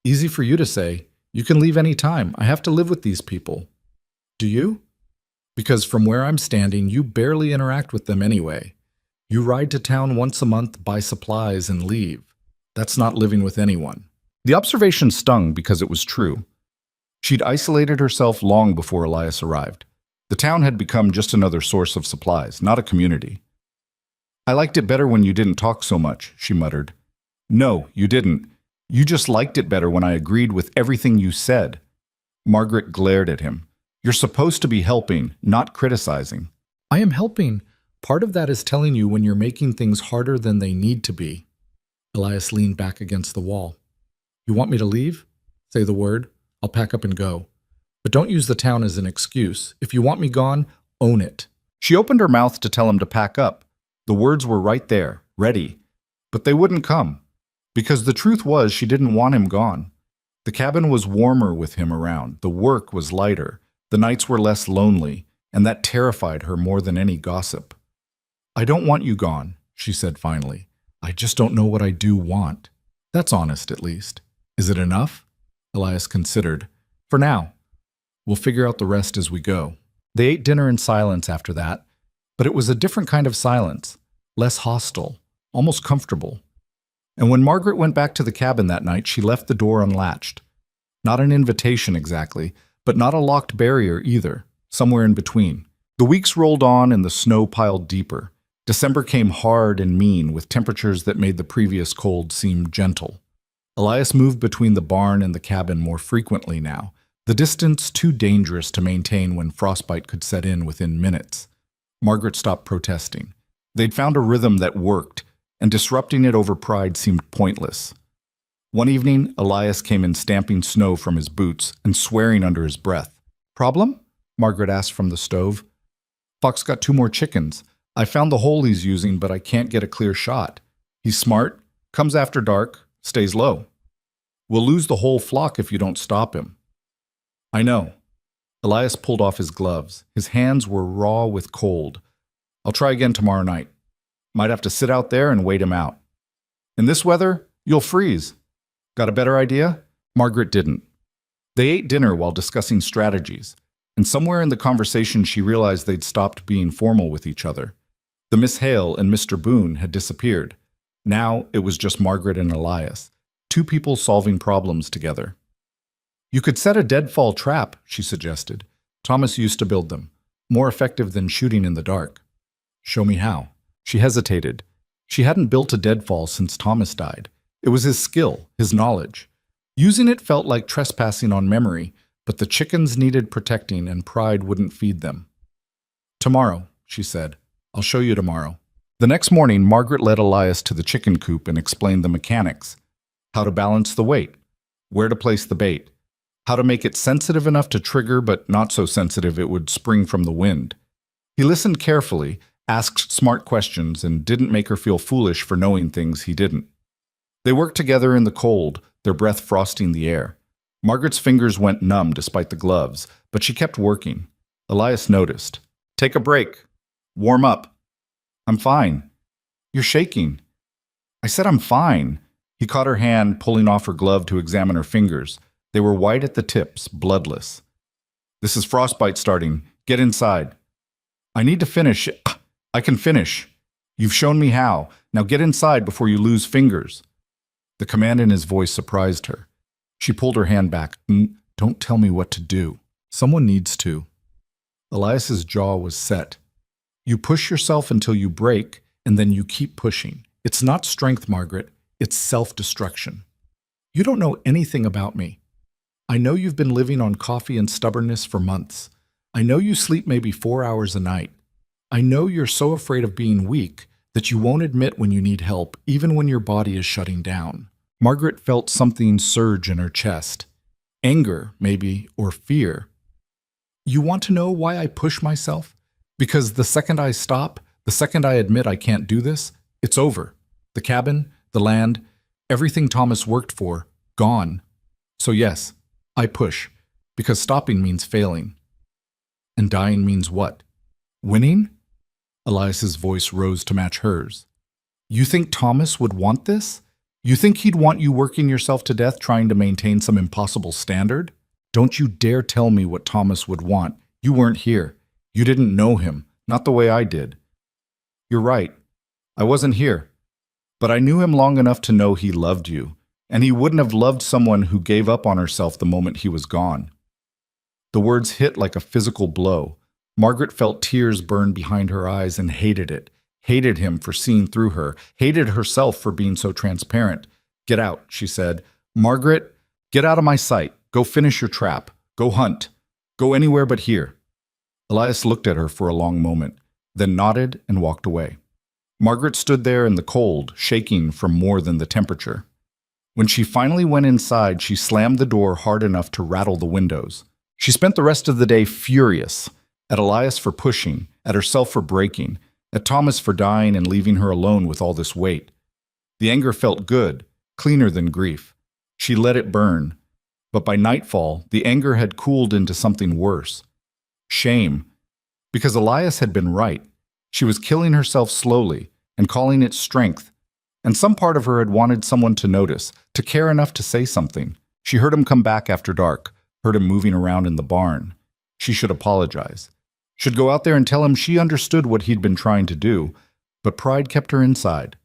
Easy for you to say. You can leave any time. I have to live with these people." "Do you?" "Because from where I'm standing, you barely interact with them anyway. You ride to town once a month, buy supplies, and leave. That's not living with anyone." The observation stung because it was true. She'd isolated herself long before Elias arrived. The town had become just another source of supplies, not a community. "I liked it better when you didn't talk so much," she muttered. "No, you didn't. You just liked it better when I agreed with everything you said." Margaret glared at him. "You're supposed to be helping, not criticizing." "I am helping. Part of that is telling you when you're making things harder than they need to be." Elias leaned back against the wall. "You want me to leave? Say the word. I'll pack up and go. But don't use the town as an excuse. If you want me gone, own it." She opened her mouth to tell him to pack up. The words were right there, ready. But they wouldn't come. Because the truth was she didn't want him gone. The cabin was warmer with him around. The work was lighter. The nights were less lonely. And that terrified her more than any gossip. "I don't want you gone," she said finally. "I just don't know what I do want." That's honest, at least. Is it enough? Elias considered. "For now. We'll figure out the rest as we go." They ate dinner in silence after that, but it was a different kind of silence, less hostile, almost comfortable. And when Margaret went back to the cabin that night, she left the door unlatched. Not an invitation exactly, but not a locked barrier either, somewhere in between. The weeks rolled on and the snow piled deeper. December came hard and mean, with temperatures that made the previous cold seem gentle. Elias moved between the barn and the cabin more frequently now, the distance too dangerous to maintain when frostbite could set in within minutes. Margaret stopped protesting. They'd found a rhythm that worked, and disrupting it over pride seemed pointless. One evening, Elias came in stamping snow from his boots and swearing under his breath. "Problem?" Margaret asked from the stove. "Fox got 2 more chickens. I found the hole he's using, but I can't get a clear shot. He's smart, comes after dark, stays low. We'll lose the whole flock if you don't stop him." "I know." Elias pulled off his gloves. His hands were raw with cold. "I'll try again tomorrow night. Might have to sit out there and wait him out. In this weather, you'll freeze. Got a better idea?" Margaret didn't. They ate dinner while discussing strategies, and somewhere in the conversation she realized they'd stopped being formal with each other. The Miss Hale and Mr. Boone had disappeared. Now it was just Margaret and Elias, 2 people solving problems together. "You could set a deadfall trap," she suggested. "Thomas used to build them. More effective than shooting in the dark." "Show me how." She hesitated. She hadn't built a deadfall since Thomas died. It was his skill, his knowledge. Using it felt like trespassing on memory, but the chickens needed protecting and pride wouldn't feed them. "Tomorrow," she said. "I'll show you tomorrow." The next morning, Margaret led Elias to the chicken coop and explained the mechanics. How to balance the weight, where to place the bait, how to make it sensitive enough to trigger but not so sensitive it would spring from the wind. He listened carefully, asked smart questions, and didn't make her feel foolish for knowing things he didn't. They worked together in the cold, their breath frosting the air. Margaret's fingers went numb despite the gloves, but she kept working. Elias noticed. "Take a break. Warm up." "I'm fine." "You're shaking." "I said I'm fine." He caught her hand, pulling off her glove to examine her fingers. They were white at the tips, bloodless. "This is frostbite starting. Get inside." "I need to finish." "I can finish. You've shown me how. Now get inside before you lose fingers." The command in his voice surprised her. She pulled her hand back. "Don't tell me what to do. Someone needs to." Elias's jaw was set. "You push yourself until you break, and then you keep pushing. It's not strength, Margaret. It's self-destruction. You don't know anything about me. I know you've been living on coffee and stubbornness for months. I know you sleep maybe 4 hours a night. I know you're so afraid of being weak that you won't admit when you need help, even when your body is shutting down." Margaret felt something surge in her chest. Anger, maybe, or fear. "You want to know why I push myself? Because the second I stop, the second I admit I can't do this, it's over. The cabin, the land, everything Thomas worked for, gone. So yes, I push, because stopping means failing. And dying means what? Winning?" Elias's voice rose to match hers. "You think Thomas would want this? You think he'd want you working yourself to death trying to maintain some impossible standard? Don't you dare tell me what Thomas would want. You weren't here. You didn't know him, not the way I did." "You're right. I wasn't here. But I knew him long enough to know he loved you, and he wouldn't have loved someone who gave up on herself the moment he was gone." The words hit like a physical blow. Margaret felt tears burn behind her eyes and hated it. Hated him for seeing through her. Hated herself for being so transparent. "Get out," she said. "Margaret, get out of my sight. Go finish your trap. Go hunt. Go anywhere but here." Elias looked at her for a long moment, then nodded and walked away. Margaret stood there in the cold, shaking from more than the temperature. When she finally went inside, she slammed the door hard enough to rattle the windows. She spent the rest of the day furious, at Elias for pushing, at herself for breaking, at Thomas for dying and leaving her alone with all this weight. The anger felt good, cleaner than grief. She let it burn. But by nightfall, the anger had cooled into something worse. Shame. Because Elias had been right. She was killing herself slowly and calling it strength. And some part of her had wanted someone to notice, to care enough to say something. She heard him come back after dark, heard him moving around in the barn. She should apologize. Should go out there and tell him she understood what he'd been trying to do, but pride kept her inside.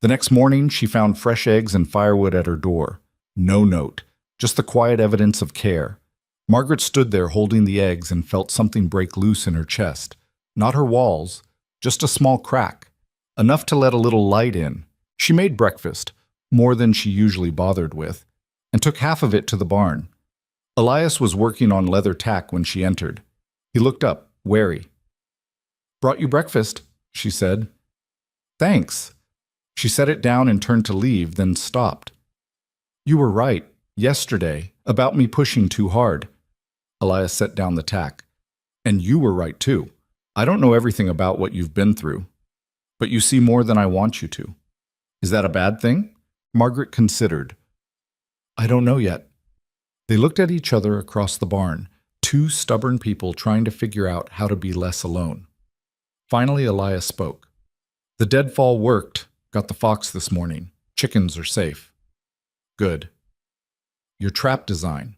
The next morning, she found fresh eggs and firewood at her door. No note, just the quiet evidence of care. Margaret stood there holding the eggs and felt something break loose in her chest. Not her walls, just a small crack, enough to let a little light in. She made breakfast, more than she usually bothered with, and took half of it to the barn. Elias was working on leather tack when she entered. He looked up, wary. "Brought you breakfast," she said. "Thanks." She set it down and turned to leave, then stopped. "You were right, yesterday, about me pushing too hard." Elias set down the tack. "And you were right, too. I don't know everything about what you've been through, but you see more than I want you to. Is that a bad thing?" Margaret considered. "I don't know yet." They looked at each other across the barn, two stubborn people trying to figure out how to be less alone. Finally, Elias spoke. "The deadfall worked. Got the fox this morning. Chickens are safe." "Good." "Your trap design.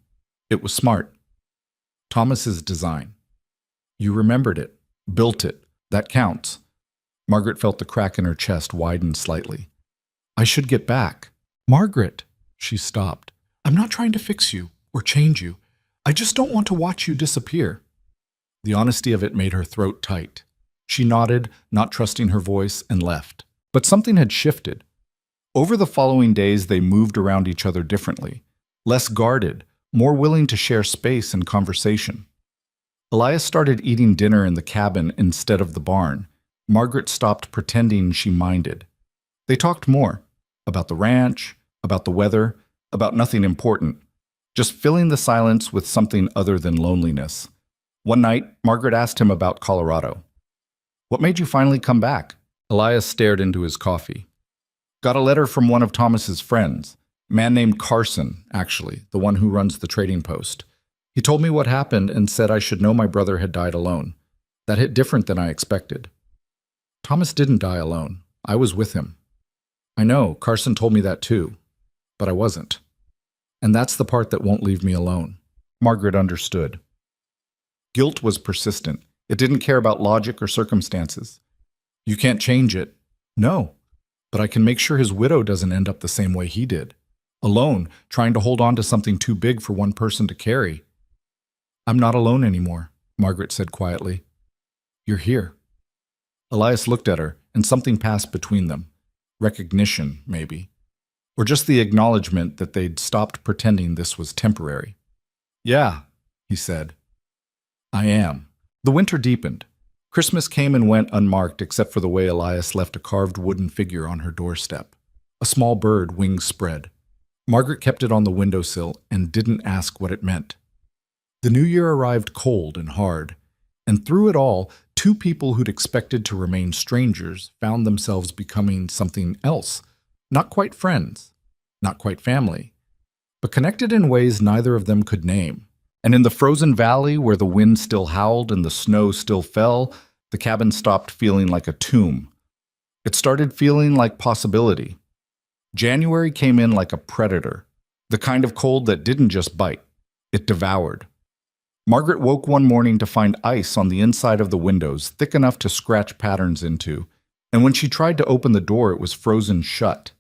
It was smart." "Thomas's design." "You remembered it. Built it. That counts." Margaret felt the crack in her chest widen slightly. "I should get back." "Margaret," she stopped. "I'm not trying to fix you or change you. I just don't want to watch you disappear." The honesty of it made her throat tight. She nodded, not trusting her voice, and left. But something had shifted. Over the following days, they moved around each other differently, less guarded, more willing to share space and conversation. Elias started eating dinner in the cabin instead of the barn. Margaret stopped pretending she minded. They talked more, about the ranch, about the weather, about nothing important, just filling the silence with something other than loneliness. One night, Margaret asked him about Colorado. "What made you finally come back?" Elias stared into his coffee. "Got a letter from one of Thomas's friends, a man named Carson, actually, the one who runs the trading post. He told me what happened and said I should know my brother had died alone. That hit different than I expected." "Thomas didn't die alone. I was with him." "I know, Carson told me that too, but I wasn't." And that's the part that won't leave me alone. Margaret understood. Guilt was persistent. It didn't care about logic or circumstances. You can't change it. No, but I can make sure his widow doesn't end up the same way he did. Alone, trying to hold on to something too big for one person to carry. I'm not alone anymore, Margaret said quietly. You're here. Elias looked at her, and something passed between them. Recognition, maybe. Or just the acknowledgement that they'd stopped pretending this was temporary. Yeah, he said. I am. The winter deepened. Christmas came and went unmarked except for the way Elias left a carved wooden figure on her doorstep. A small bird, wings spread. Margaret kept it on the windowsill and didn't ask what it meant. The new year arrived cold and hard, and through it all, two people who'd expected to remain strangers found themselves becoming something else. Not quite friends, not quite family, but connected in ways neither of them could name. And in the frozen valley where the wind still howled and the snow still fell, the cabin stopped feeling like a tomb. It started feeling like possibility. January came in like a predator, the kind of cold that didn't just bite, it devoured. Margaret woke one morning to find ice on the inside of the windows, thick enough to scratch patterns into, and when she tried to open the door, it was frozen shut.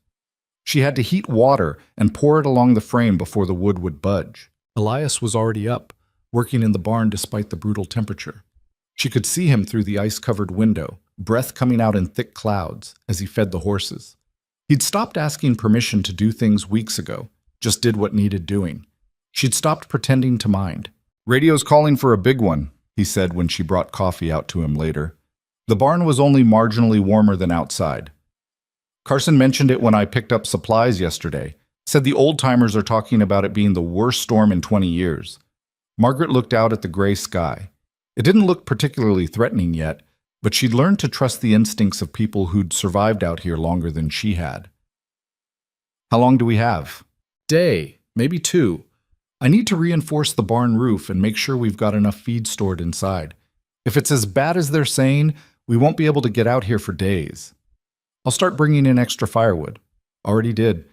She had to heat water and pour it along the frame before the wood would budge. Elias was already up, working in the barn despite the brutal temperature. She could see him through the ice-covered window, breath coming out in thick clouds as he fed the horses. He'd stopped asking permission to do things weeks ago, just did what needed doing. She'd stopped pretending to mind. "Radio's calling for a big one," he said when she brought coffee out to him later. The barn was only marginally warmer than outside. "Carson mentioned it when I picked up supplies yesterday. Said the old-timers are talking about it being the worst storm in 20 years. Margaret looked out at the gray sky. It didn't look particularly threatening yet, but she'd learned to trust the instincts of people who'd survived out here longer than she had. "How long do we have?" "Day, maybe 2. I need to reinforce the barn roof and make sure we've got enough feed stored inside. If it's as bad as they're saying, we won't be able to get out here for days. I'll start bringing in extra firewood." Already did.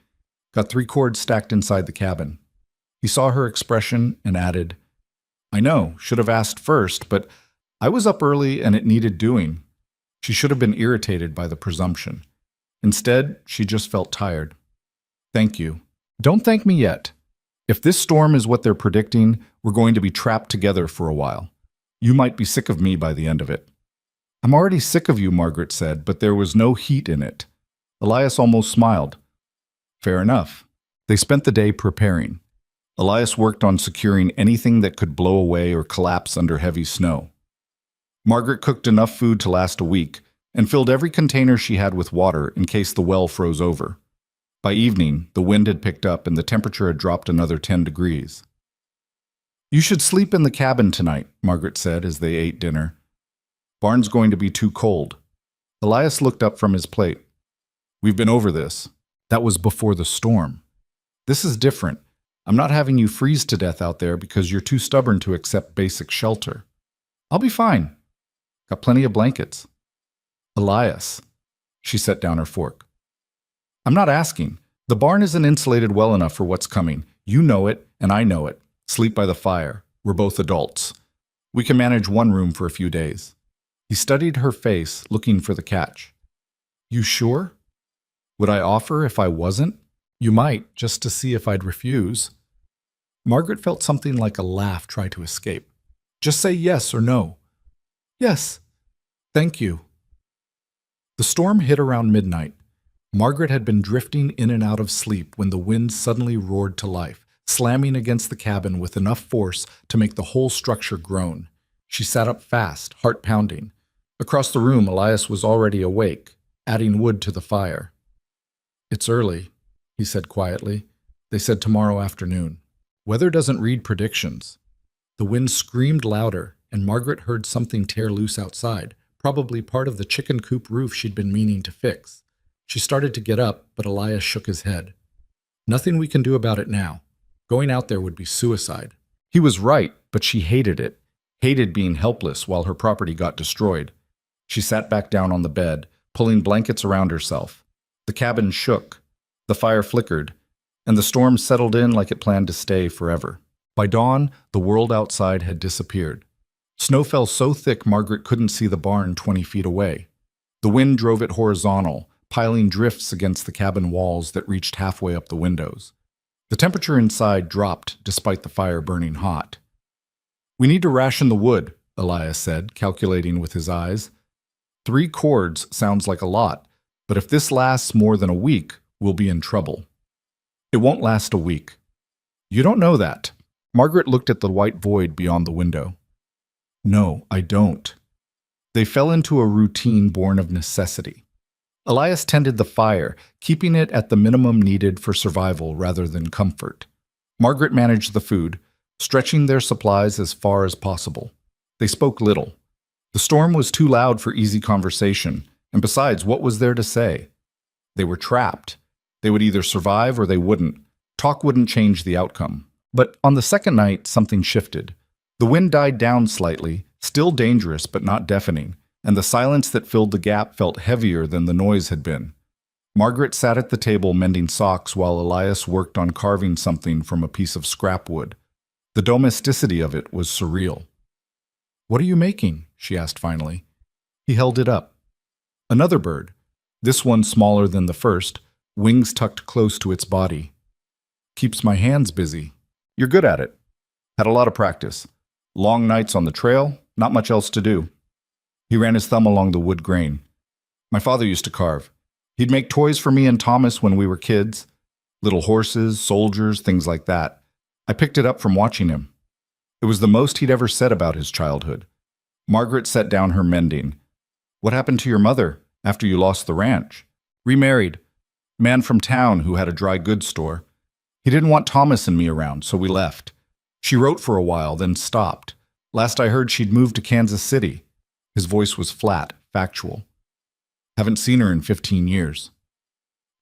Got 3 cords stacked inside the cabin. He saw her expression and added, "I know, should have asked first, but I was up early and it needed doing." She should have been irritated by the presumption. Instead, she just felt tired. "Thank you." "Don't thank me yet. If this storm is what they're predicting, we're going to be trapped together for a while. You might be sick of me by the end of it." "I'm already sick of you," Margaret said, but there was no heat in it. Elias almost smiled. Fair enough. They spent the day preparing. Elias worked on securing anything that could blow away or collapse under heavy snow. Margaret cooked enough food to last a week and filled every container she had with water in case the well froze over. By evening, the wind had picked up and the temperature had dropped another 10 degrees. "You should sleep in the cabin tonight," Margaret said as they ate dinner. "Barn's going to be too cold." Elias looked up from his plate. "We've been over this." That was before the storm. "This is different. I'm not having you freeze to death out there because you're too stubborn to accept basic shelter. I'll be fine. Got plenty of blankets." "Elias." She set down her fork. "I'm not asking. The barn isn't insulated well enough for what's coming. You know it, and I know it. Sleep by the fire. We're both adults. We can manage one room for a few days." He studied her face, looking for the catch. "You sure? Would I offer if I wasn't?" "You might, just to see if I'd refuse." Margaret felt something like a laugh try to escape. "Just say yes or no." "Yes. Thank you." The storm hit around midnight. Margaret had been drifting in and out of sleep when the wind suddenly roared to life, slamming against the cabin with enough force to make the whole structure groan. She sat up fast, heart pounding. Across the room, Elias was already awake, adding wood to the fire. "It's early," he said quietly. "They said tomorrow afternoon. Weather doesn't read predictions." The wind screamed louder, and Margaret heard something tear loose outside, probably part of the chicken coop roof she'd been meaning to fix. She started to get up, but Elias shook his head. "Nothing we can do about it now. Going out there would be suicide." He was right, but she hated it. Hated being helpless while her property got destroyed. She sat back down on the bed, pulling blankets around herself. The cabin shook. The fire flickered. and the storm settled in like it planned to stay forever. By dawn, the world outside had disappeared. Snow fell so thick Margaret couldn't see the barn 20 feet away. The wind drove it horizontal, piling drifts against the cabin walls that reached halfway up the windows. The temperature inside dropped despite the fire burning hot. "We need to ration the wood," Elias said, calculating with his eyes. 3 cords sounds like a lot, but if this lasts more than a week, we'll be in trouble. It won't last a week. You don't know that. Margaret looked at the white void beyond the window. No, I don't. They fell into a routine born of necessity. Elias tended the fire, keeping it at the minimum needed for survival rather than comfort. Margaret managed the food, stretching their supplies as far as possible. They spoke little. The storm was too loud for easy conversation, and besides, what was there to say? They were trapped. They would either survive or they wouldn't. Talk wouldn't change the outcome. But on the second night, something shifted. The wind died down slightly, still dangerous but not deafening, and the silence that filled the gap felt heavier than the noise had been. Margaret sat at the table mending socks while Elias worked on carving something from a piece of scrap wood. The domesticity of it was surreal. "What are you making?" she asked finally. He held it up. Another bird, this one smaller than the first, wings tucked close to its body. "Keeps my hands busy." "You're good at it." "Had a lot of practice. Long nights on the trail, not much else to do." He ran his thumb along the wood grain. "My father used to carve. He'd make toys for me and Thomas when we were kids. Little horses, soldiers, things like that. I picked it up from watching him." It was the most he'd ever said about his childhood. Margaret set down her mending. "What happened to your mother after you lost the ranch?" "Remarried. Man from town who had a dry goods store. He didn't want Thomas and me around, so we left. She wrote for a while, then stopped. Last I heard, she'd moved to Kansas City." His voice was flat, factual. "Haven't seen her in 15 years.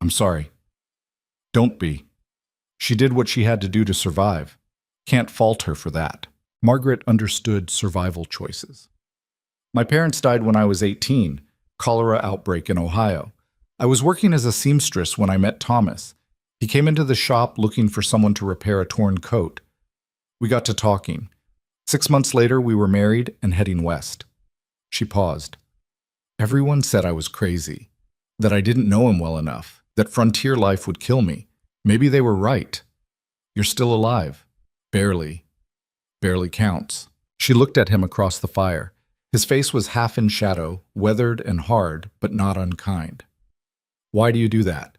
I'm sorry." "Don't be. She did what she had to do to survive. Can't fault her for that." Margaret understood survival choices. "My parents died when I was 18, cholera outbreak in Ohio. I was working as a seamstress when I met Thomas. He came into the shop looking for someone to repair a torn coat. We got to talking. 6 months later, we were married and heading west." She paused. "Everyone said I was crazy, that I didn't know him well enough, that frontier life would kill me. Maybe they were right. You're still alive. Barely. Barely counts." She looked at him across the fire. His face was half in shadow, weathered and hard, but not unkind. "Why do you do that?"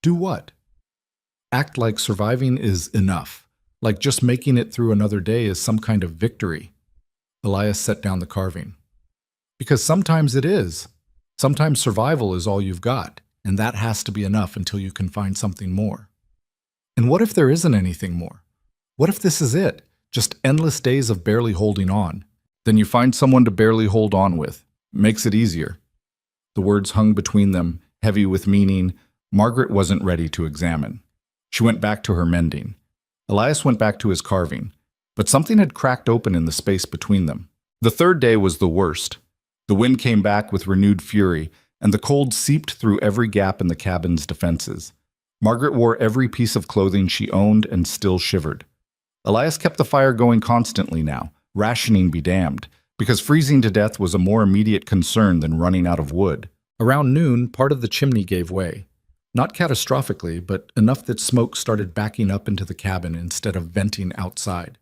"Do what?" "Act like surviving is enough, like just making it through another day is some kind of victory." Elias set down the carving. "Because sometimes it is. Sometimes survival is all you've got, and that has to be enough until you can find something more." "And what if there isn't anything more? What if this is it? Just endless days of barely holding on? Then you find someone to barely hold on with. Makes it easier." The words hung between them, heavy with meaning Margaret wasn't ready to examine. She went back to her mending. Elias went back to his carving, but something had cracked open in the space between them. The third day was the worst. The wind came back with renewed fury, and the cold seeped through every gap in the cabin's defenses. Margaret wore every piece of clothing she owned and still shivered. Elias kept the fire going constantly now, rationing be damned, because freezing to death was a more immediate concern than running out of wood. Around noon, part of the chimney gave way. Not catastrophically, but enough that smoke started backing up into the cabin instead of venting outside.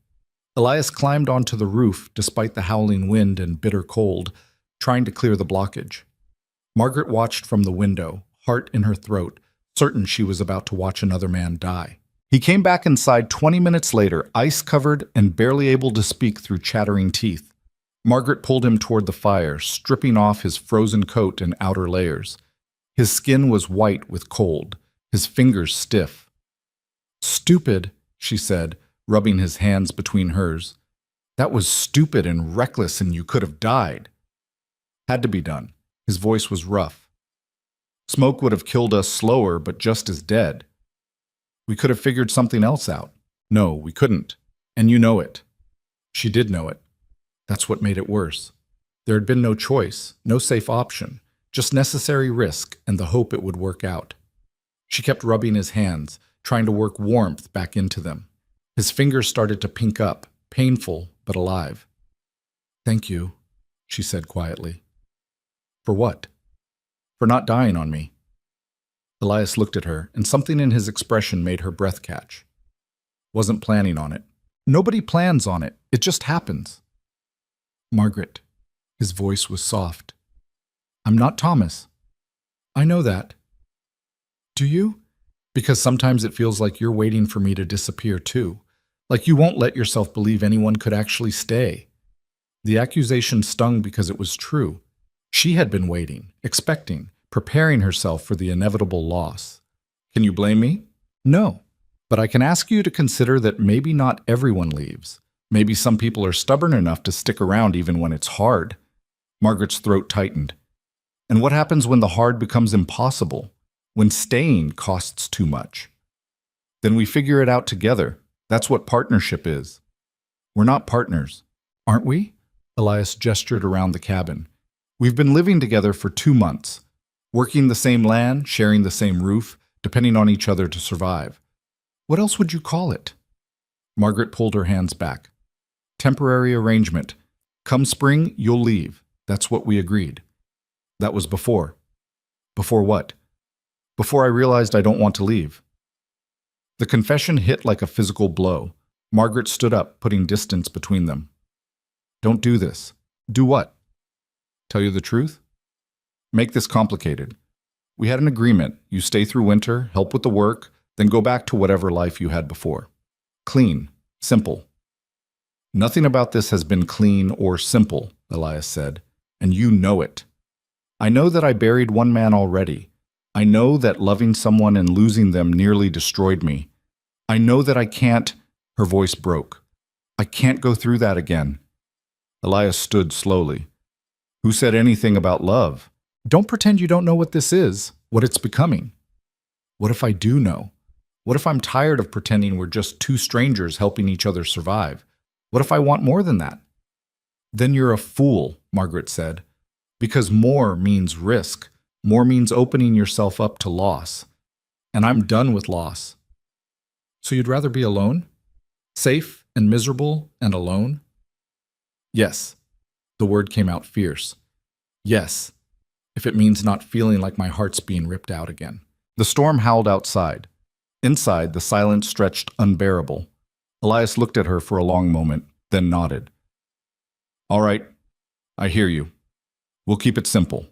Elias climbed onto the roof despite the howling wind and bitter cold, trying to clear the blockage. Margaret watched from the window, heart in her throat, certain she was about to watch another man die. He came back inside 20 minutes later, ice-covered and barely able to speak through chattering teeth. Margaret pulled him toward the fire, stripping off his frozen coat and outer layers. His skin was white with cold, his fingers stiff. "Stupid," she said, rubbing his hands between hers. "That was stupid and reckless, and you could have died." "Had to be done." His voice was rough. "Smoke would have killed us slower, but just as dead. We could have figured something else out." "No, we couldn't. And you know it." She did know it. That's what made it worse. There had been no choice, no safe option, just necessary risk and the hope it would work out. She kept rubbing his hands, trying to work warmth back into them. His fingers started to pink up, painful but alive. "Thank you," she said quietly. "For what?" "For not dying on me." Elias looked at her, and something in his expression made her breath catch. "Wasn't planning on it." "Nobody plans on it. It just happens." "Margaret." His voice was soft. "I'm not Thomas." "I know that." "Do you?" "Because sometimes it feels like you're waiting for me to disappear too. Like you won't let yourself believe anyone could actually stay." The accusation stung because it was true. She had been waiting, expecting, preparing herself for the inevitable loss. "Can you blame me?" "No. But I can ask you to consider that maybe not everyone leaves. Maybe some people are stubborn enough to stick around even when it's hard." Margaret's throat tightened. "And what happens when the hard becomes impossible? When staying costs too much?" "Then we figure it out together. That's what partnership is." "We're not partners." "Aren't we?" Elias gestured around the cabin. "We've been living together for 2 months, working the same land, sharing the same roof, depending on each other to survive. What else would you call it?" Margaret pulled her hands back. "Temporary arrangement. Come spring, you'll leave. That's what we agreed." "That was before." "Before what?" "Before I realized I don't want to leave." The confession hit like a physical blow. Margaret stood up, putting distance between them. "Don't do this." "Do what?" "Tell you the truth?" "Make this complicated. We had an agreement. You stay through winter, help with the work, then go back to whatever life you had before. Clean. Simple." "Nothing about this has been clean or simple," Elias said, "and you know it. I know that I buried one man already. I know that loving someone and losing them nearly destroyed me. I know that I can't—" Her voice broke. "I can't go through that again." Elias stood slowly. "Who said anything about love?" "Don't pretend you don't know what this is, what it's becoming." "What if I do know? What if I'm tired of pretending we're just two strangers helping each other survive? What if I want more than that?" "Then you're a fool," Margaret said. "Because more means risk. More means opening yourself up to loss. And I'm done with loss." "So you'd rather be alone? Safe and miserable and alone?" "Yes." The word came out fierce. "Yes, if it means not feeling like my heart's being ripped out again." The storm howled outside. Inside, the silence stretched unbearable. Elias looked at her for a long moment, then nodded. "All right, I hear you. We'll keep it simple.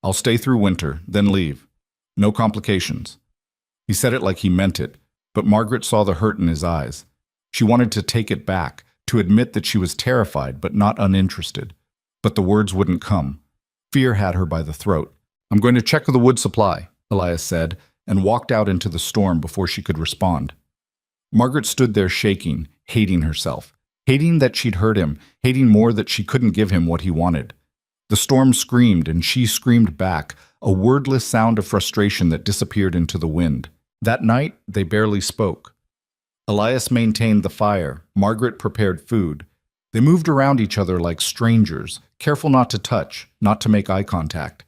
I'll stay through winter, then leave. No complications." He said it like he meant it, but Margaret saw the hurt in his eyes. She wanted to take it back, to admit that she was terrified but not uninterested. But the words wouldn't come. Fear had her by the throat. "I'm going to check the wood supply," Elias said, and walked out into the storm before she could respond. Margaret stood there shaking, hating herself, hating that she'd hurt him, hating more that she couldn't give him what he wanted. The storm screamed, and she screamed back, a wordless sound of frustration that disappeared into the wind. That night, they barely spoke. Elias maintained the fire. Margaret prepared food. They moved around each other like strangers, careful not to touch, not to make eye contact.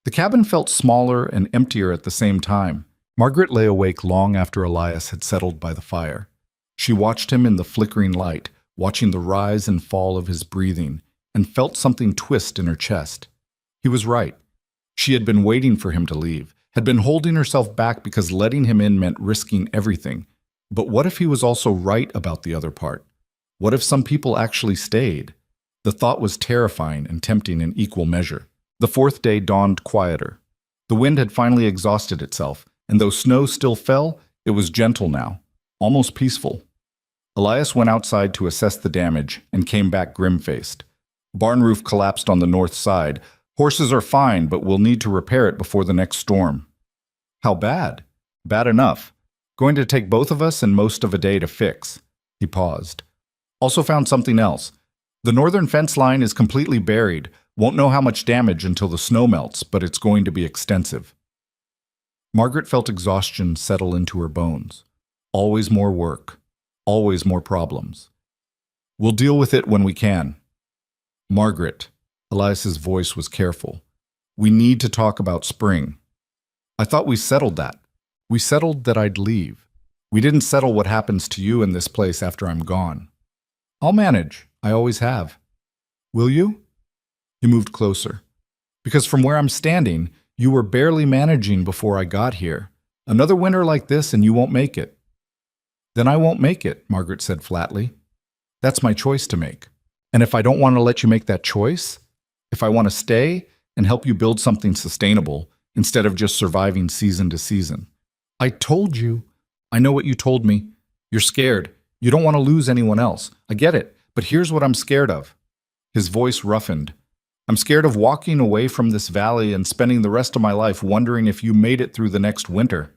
The cabin felt smaller and emptier at the same time. Margaret lay awake long after Elias had settled by the fire. She watched him in the flickering light, watching the rise and fall of his breathing, and felt something twist in her chest. He was right. She had been waiting for him to leave, had been holding herself back because letting him in meant risking everything. But what if he was also right about the other part? What if some people actually stayed? The thought was terrifying and tempting in equal measure. The fourth day dawned quieter. The wind had finally exhausted itself, and though snow still fell, it was gentle now, almost peaceful. Elias went outside to assess the damage and came back grim-faced. Barn roof collapsed on the north side. "Horses are fine, but we'll need to repair it before the next storm." "How bad?" "Bad enough. Going to take both of us and most of a day to fix." He paused. "Also found something else. The northern fence line is completely buried. Won't know how much damage until the snow melts, but it's going to be extensive." Margaret felt exhaustion settle into her bones. Always more work. Always more problems. "We'll deal with it when we can." "Margaret," Elias's voice was careful, "we need to talk about spring." "I thought we settled that." "We settled that I'd leave. We didn't settle what happens to you in this place after I'm gone. I'll manage. I always have. Will you? He moved closer. Because from where I'm standing, you were barely managing before I got here. Another winter like this and you won't make it. Then I won't make it, Margaret said flatly. That's my choice to make. And if I don't want to let you make that choice, if I want to stay and help you build something sustainable instead of just surviving season to season. I told you. I know what you told me. You're scared. You don't want to lose anyone else. I get it. But here's what I'm scared of. His voice roughened. I'm scared of walking away from this valley and spending the rest of my life wondering if you made it through the next winter.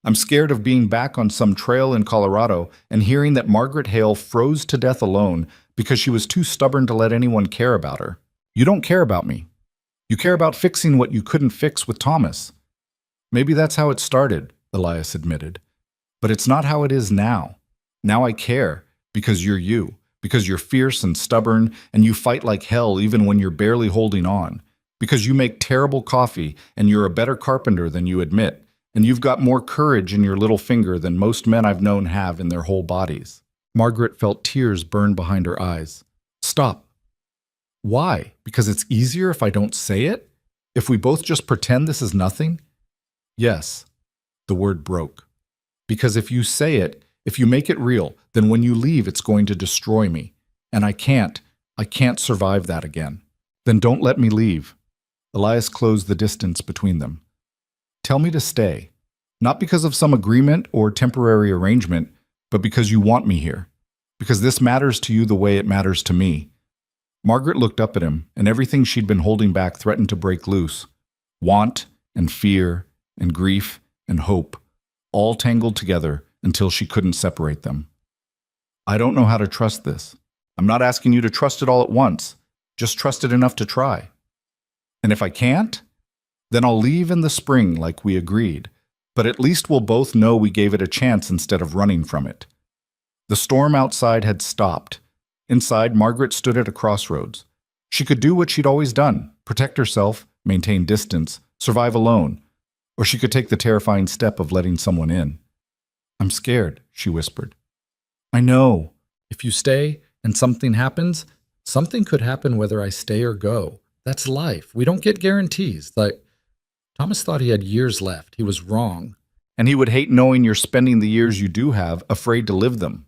I'm scared of being back on some trail in Colorado and hearing that Margaret Hale froze to death alone because she was too stubborn to let anyone care about her. You don't care about me. You care about fixing what you couldn't fix with Thomas. Maybe that's how it started, Elias admitted. But it's not how it is now. Now I care because you're you, because you're fierce and stubborn and you fight like hell even when you're barely holding on, because you make terrible coffee and you're a better carpenter than you admit, and you've got more courage in your little finger than most men I've known have in their whole bodies. Margaret felt tears burn behind her eyes. Stop. Why? Because it's easier if I don't say it? If we both just pretend this is nothing? Yes. The word broke. Because if you say it, if you make it real, then when you leave it's going to destroy me. And I can't survive that again. Then don't let me leave. Elias closed the distance between them. Tell me to stay. Not because of some agreement or temporary arrangement, but because you want me here. Because this matters to you the way it matters to me. Margaret looked up at him, and everything she'd been holding back threatened to break loose. Want and fear and grief and hope, all tangled together until she couldn't separate them. I don't know how to trust this. I'm not asking you to trust it all at once. Just trust it enough to try. And if I can't, then I'll leave in the spring like we agreed. But at least we'll both know we gave it a chance instead of running from it. The storm outside had stopped. Inside, Margaret stood at a crossroads. She could do what she'd always done, protect herself, maintain distance, survive alone. Or she could take the terrifying step of letting someone in. I'm scared, she whispered. I know. If you stay and something happens, something could happen whether I stay or go. That's life. We don't get guarantees. Thomas thought he had years left. He was wrong. And he would hate knowing you're spending the years you do have afraid to live them.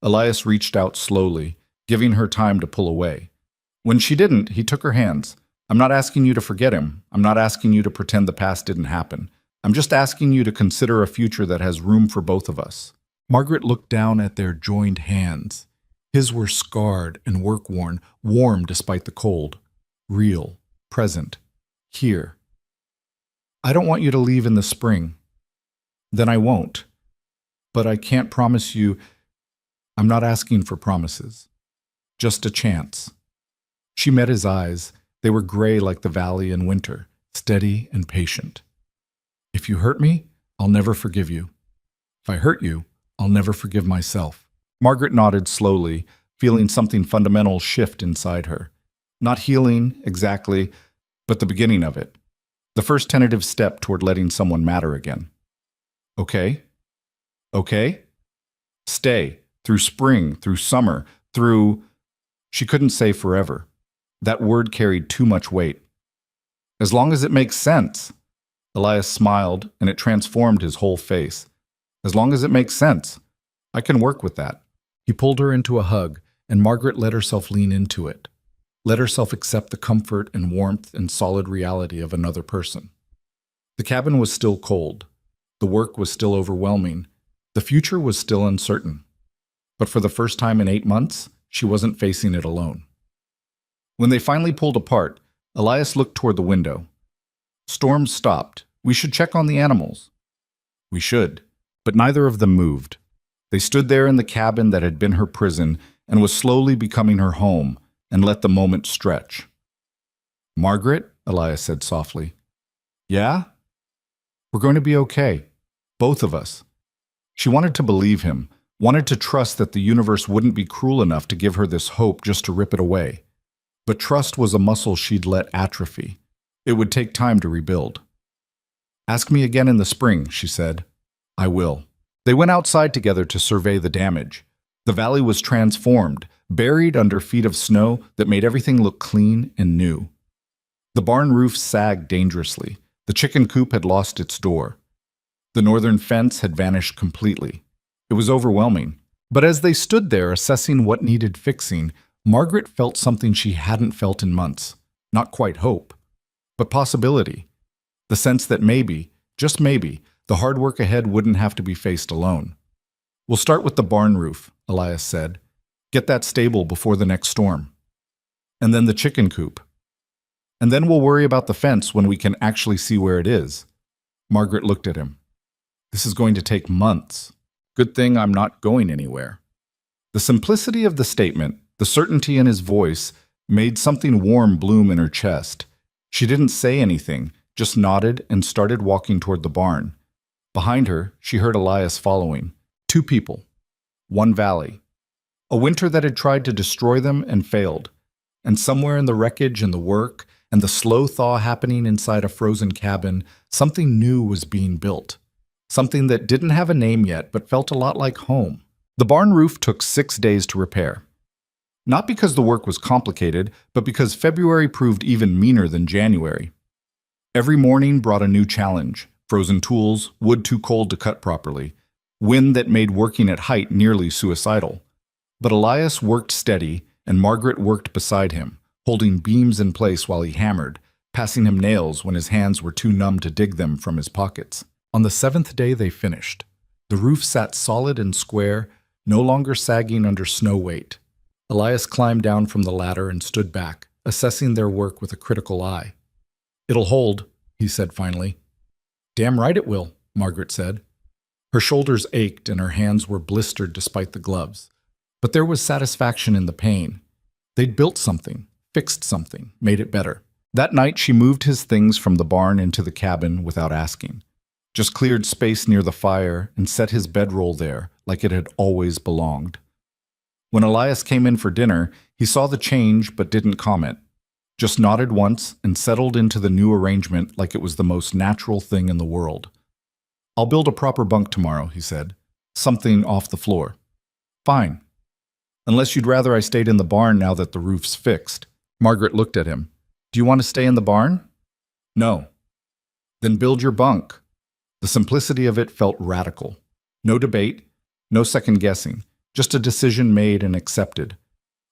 Elias reached out slowly, giving her time to pull away. When she didn't, he took her hands. I'm not asking you to forget him. I'm not asking you to pretend the past didn't happen. I'm just asking you to consider a future that has room for both of us. Margaret looked down at their joined hands. His were scarred and work-worn, warm despite the cold. Real, present, here. I don't want you to leave in the spring. Then I won't. But I can't promise you. I'm not asking for promises. Just a chance. She met his eyes. They were gray like the valley in winter, steady and patient. If you hurt me, I'll never forgive you. If I hurt you, I'll never forgive myself. Margaret nodded slowly, feeling something fundamental shift inside her. Not healing, exactly, but the beginning of it. The first tentative step toward letting someone matter again. Okay? Okay? Stay. Through spring, through summer, through... She couldn't say forever. That word carried too much weight. As long as it makes sense. Elias smiled, and it transformed his whole face. As long as it makes sense. I can work with that. He pulled her into a hug, and Margaret let herself lean into it. Let herself accept the comfort and warmth and solid reality of another person. The cabin was still cold. The work was still overwhelming. The future was still uncertain. But for the first time in 8 months, she wasn't facing it alone. When they finally pulled apart, Elias looked toward the window. Storms stopped. We should check on the animals. We should. But neither of them moved. They stood there in the cabin that had been her prison and was slowly becoming her home, and let the moment stretch. Margaret, Elias said softly. Yeah? We're going to be okay. Both of us. She wanted to believe him, wanted to trust that the universe wouldn't be cruel enough to give her this hope just to rip it away. But trust was a muscle she'd let atrophy. It would take time to rebuild. Ask me again in the spring, she said. I will. They went outside together to survey the damage. The valley was transformed, buried under feet of snow that made everything look clean and new. The barn roof sagged dangerously. The chicken coop had lost its door. The northern fence had vanished completely. It was overwhelming. But as they stood there assessing what needed fixing, Margaret felt something she hadn't felt in months. Not quite hope, but possibility. The sense that maybe, just maybe, the hard work ahead wouldn't have to be faced alone. "We'll start with the barn roof," Elias said. "Get that stable before the next storm. And then the chicken coop. And then we'll worry about the fence when we can actually see where it is." Margaret looked at him. "This is going to take months. Good thing I'm not going anywhere." The simplicity of the statement, the certainty in his voice, made something warm bloom in her chest. She didn't say anything, just nodded and started walking toward the barn. Behind her, she heard Elias following. 2 people. 1 valley. A winter that had tried to destroy them and failed. And somewhere in the wreckage and the work and the slow thaw happening inside a frozen cabin, something new was being built. Something that didn't have a name yet, but felt a lot like home. The barn roof took 6 days to repair. Not because the work was complicated, but because February proved even meaner than January. Every morning brought a new challenge. Frozen tools, wood too cold to cut properly, wind that made working at height nearly suicidal. But Elias worked steady, and Margaret worked beside him, holding beams in place while he hammered, passing him nails when his hands were too numb to dig them from his pockets. On the 7th day they finished. The roof sat solid and square, no longer sagging under snow weight. Elias climbed down from the ladder and stood back, assessing their work with a critical eye. "It'll hold," he said finally. "Damn right it will," Margaret said. Her shoulders ached and her hands were blistered despite the gloves. But there was satisfaction in the pain. They'd built something, fixed something, made it better. That night she moved his things from the barn into the cabin without asking. Just cleared space near the fire and set his bedroll there like it had always belonged. When Elias came in for dinner, he saw the change but didn't comment. Just nodded once and settled into the new arrangement like it was the most natural thing in the world. "I'll build a proper bunk tomorrow," he said. "Something off the floor." "Fine. Unless you'd rather I stayed in the barn now that the roof's fixed." Margaret looked at him. "Do you want to stay in the barn?" "No." "Then build your bunk." The simplicity of it felt radical. No debate, no second guessing, just a decision made and accepted.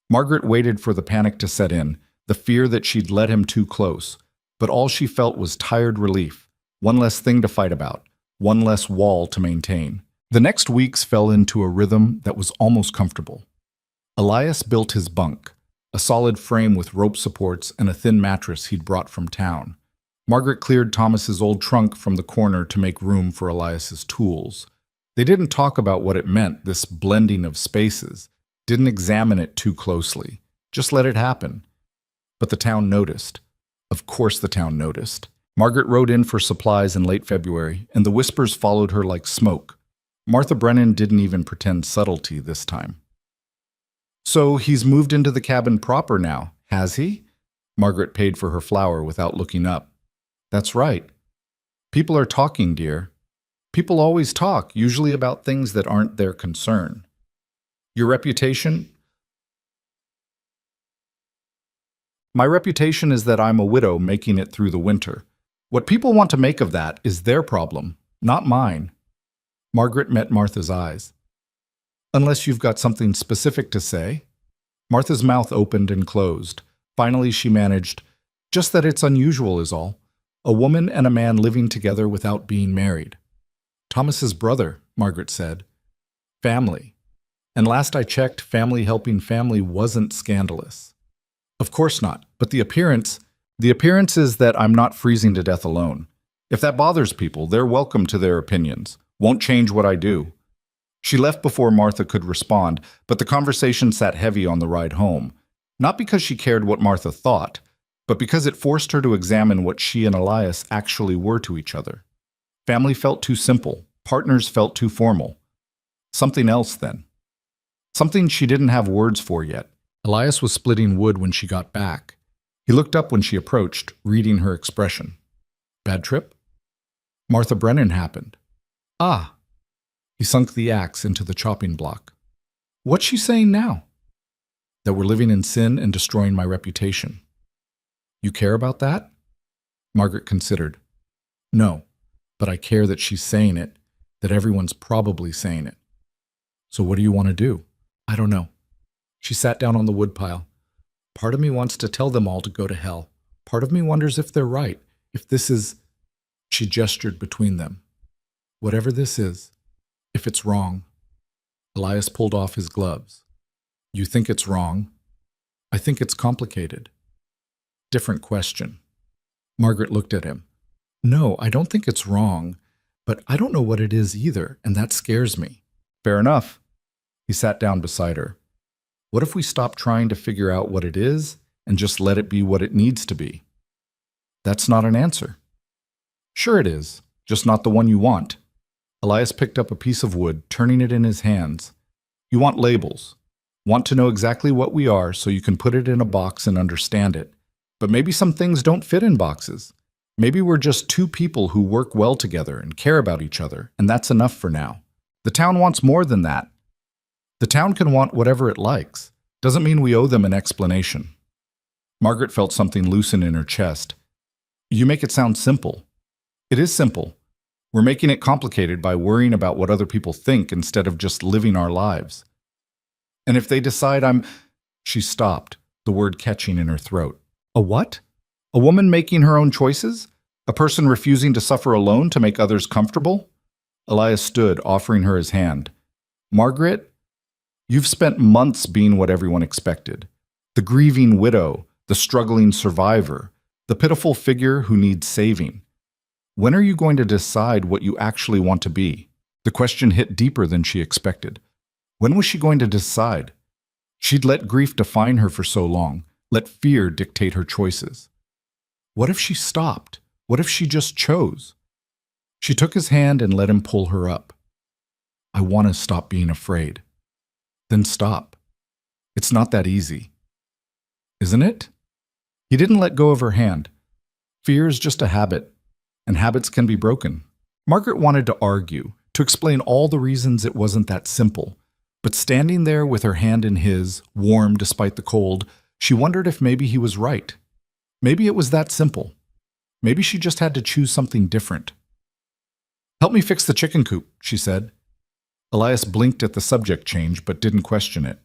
Margaret waited for the panic to set in, the fear that she'd led him too close, but all she felt was tired relief, one less thing to fight about, one less wall to maintain. The next weeks fell into a rhythm that was almost comfortable. Elias built his bunk, a solid frame with rope supports and a thin mattress he'd brought from town. Margaret cleared Thomas's old trunk from the corner to make room for Elias's tools. They didn't talk about what it meant, this blending of spaces, didn't examine it too closely, just let it happen. But the town noticed. Of course the town noticed. Margaret rode in for supplies in late February, and the whispers followed her like smoke. Martha Brennan didn't even pretend subtlety this time. "So he's moved into the cabin proper now, has he?" Margaret paid for her flour without looking up. "That's right. People are talking, dear. People always talk, usually about things that aren't their concern. Your reputation?" "My reputation is that I'm a widow making it through the winter. What people want to make of that is their problem, not mine." Margaret met Martha's eyes. "Unless you've got something specific to say." Martha's mouth opened and closed. Finally she managed, "Just that it's unusual is all. A woman and a man living together without being married." "Thomas's brother," Margaret said. "Family. And last I checked, family helping family wasn't scandalous." "Of course not, but the appearance is that I'm not freezing to death alone. If that bothers people, they're welcome to their opinions. Won't change what I do." She left before Martha could respond, but the conversation sat heavy on the ride home. Not because she cared what Martha thought, but because it forced her to examine what she and Elias actually were to each other. Family felt too simple, partners felt too formal. Something else then. Something she didn't have words for yet. Elias was splitting wood when she got back. He looked up when she approached, reading her expression. "Bad trip?" "Martha Brennan happened." "Ah." He sunk the axe into the chopping block. What's she saying now? That we're living in sin and destroying my reputation. You care about that? Margaret considered. No, but I care that she's saying it, that everyone's probably saying it. So what do you want to do? I don't know. She sat down on the woodpile. Part of me wants to tell them all to go to hell. Part of me wonders if they're right, if this is... She gestured between them. Whatever this is, if it's wrong. Elias pulled off his gloves. You think it's wrong? I think it's complicated. Different question. Margaret looked at him. No, I don't think it's wrong, but I don't know what it is either, and that scares me. Fair enough. He sat down beside her. What if we stop trying to figure out what it is and just let it be what it needs to be? That's not an answer. Sure it is, just not the one you want. Elias picked up a piece of wood, turning it in his hands. You want labels. Want to know exactly what we are so you can put it in a box and understand it. But maybe some things don't fit in boxes. Maybe we're just two people who work well together and care about each other, and that's enough for now. The town wants more than that. The town can want whatever it likes. Doesn't mean we owe them an explanation. Margaret felt something loosen in her chest. You make it sound simple. It is simple. We're making it complicated by worrying about what other people think instead of just living our lives. And if they decide She stopped, the word catching in her throat. A what? A woman making her own choices? A person refusing to suffer alone to make others comfortable? Elias stood, offering her his hand. Margaret, you've spent months being what everyone expected. The grieving widow, the struggling survivor, the pitiful figure who needs saving. When are you going to decide what you actually want to be? The question hit deeper than she expected. When was she going to decide? She'd let grief define her for so long, let fear dictate her choices. What if she stopped? What if she just chose? She took his hand and let him pull her up. I want to stop being afraid. Then stop. It's not that easy. Isn't it? He didn't let go of her hand. Fear is just a habit, and habits can be broken. Margaret wanted to argue, to explain all the reasons it wasn't that simple. But standing there with her hand in his, warm despite the cold, she wondered if maybe he was right. Maybe it was that simple. Maybe she just had to choose something different. Help me fix the chicken coop, she said. Elias blinked at the subject change but didn't question it.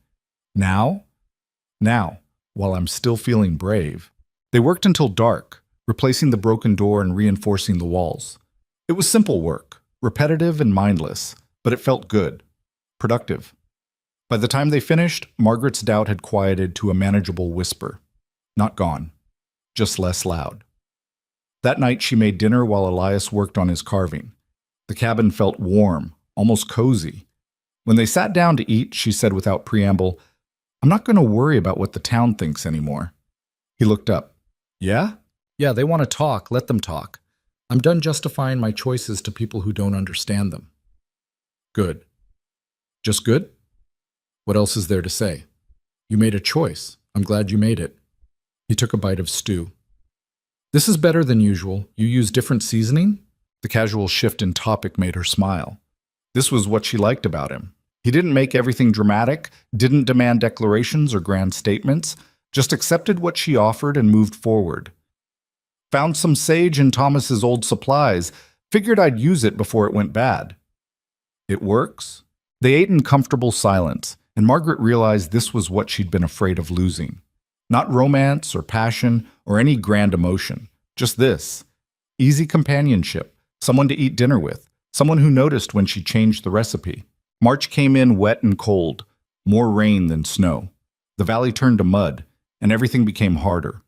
Now? Now, while I'm still feeling brave. They worked until dark, replacing the broken door and reinforcing the walls. It was simple work, repetitive and mindless, but it felt good, productive. By the time they finished, Margaret's doubt had quieted to a manageable whisper. Not gone, just less loud. That night she made dinner while Elias worked on his carving. The cabin felt warm, almost cozy. When they sat down to eat, she said without preamble, I'm not going to worry about what the town thinks anymore. He looked up. Yeah? Yeah, they want to talk. Let them talk. I'm done justifying my choices to people who don't understand them. Good. Just good? What else is there to say? You made a choice. I'm glad you made it. He took a bite of stew. This is better than usual. You use different seasoning? The casual shift in topic made her smile. This was what she liked about him. He didn't make everything dramatic, didn't demand declarations or grand statements, just accepted what she offered and moved forward. Found some sage in Thomas's old supplies, figured I'd use it before it went bad. It works? They ate in comfortable silence, and Margaret realized this was what she'd been afraid of losing. Not romance or passion or any grand emotion, just this. Easy companionship, someone to eat dinner with, someone who noticed when she changed the recipe. March came in wet and cold, more rain than snow. The valley turned to mud, and everything became harder.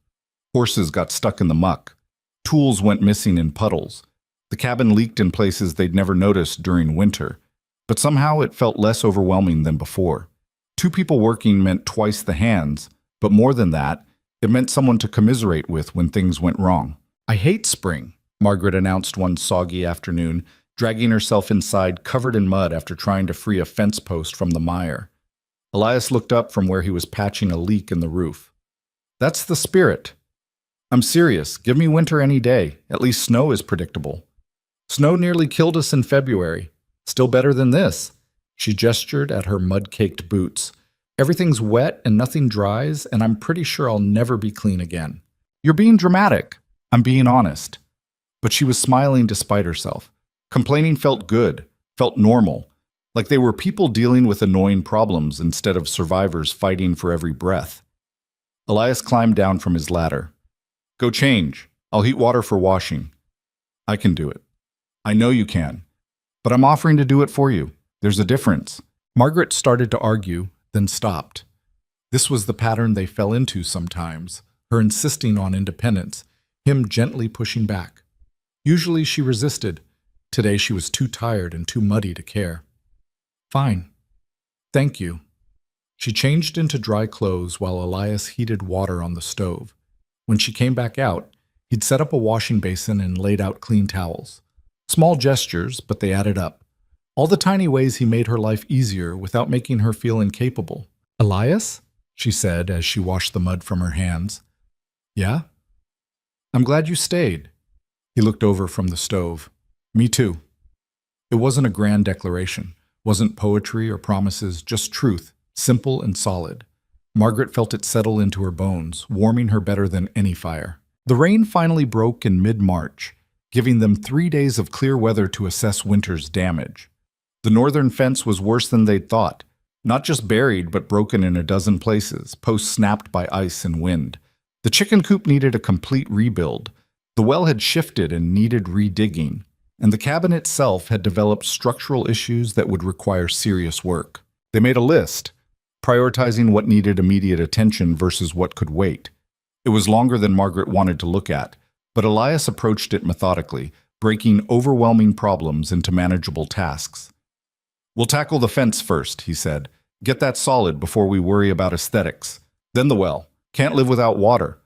Horses got stuck in the muck. Tools went missing in puddles. The cabin leaked in places they'd never noticed during winter, but somehow it felt less overwhelming than before. 2 people working meant twice the hands, but more than that, it meant someone to commiserate with when things went wrong. I hate spring, Margaret announced one soggy afternoon, dragging herself inside covered in mud after trying to free a fence post from the mire. Elias looked up from where he was patching a leak in the roof. That's the spirit. I'm serious. Give me winter any day. At least snow is predictable. Snow nearly killed us in February. Still better than this. She gestured at her mud-caked boots. Everything's wet and nothing dries, and I'm pretty sure I'll never be clean again. You're being dramatic. I'm being honest. But she was smiling despite herself. Complaining felt good, felt normal, like they were people dealing with annoying problems instead of survivors fighting for every breath. Elias climbed down from his ladder. Go change. I'll heat water for washing. I can do it. I know you can. But I'm offering to do it for you. There's a difference. Margaret started to argue, then stopped. This was the pattern they fell into sometimes, her insisting on independence, him gently pushing back. Usually she resisted. Today she was too tired and too muddy to care. Fine. Thank you. She changed into dry clothes while Elias heated water on the stove. When she came back out, he'd set up a washing basin and laid out clean towels. Small gestures, but they added up. All the tiny ways he made her life easier without making her feel incapable. Elias? She said as she washed the mud from her hands. Yeah? I'm glad you stayed. He looked over from the stove. Me too. It wasn't a grand declaration, wasn't poetry or promises, just truth, simple and solid. Margaret felt it settle into her bones, warming her better than any fire. The rain finally broke in mid-March, giving them 3 days of clear weather to assess winter's damage. The northern fence was worse than they'd thought, not just buried but broken in a dozen places, posts snapped by ice and wind. The chicken coop needed a complete rebuild. The well had shifted and needed redigging, and the cabin itself had developed structural issues that would require serious work. They made a list, prioritizing what needed immediate attention versus what could wait. It was longer than Margaret wanted to look at, but Elias approached it methodically, breaking overwhelming problems into manageable tasks. We'll tackle the fence first, he said. Get that solid before we worry about aesthetics. Then the well. Can't live without water.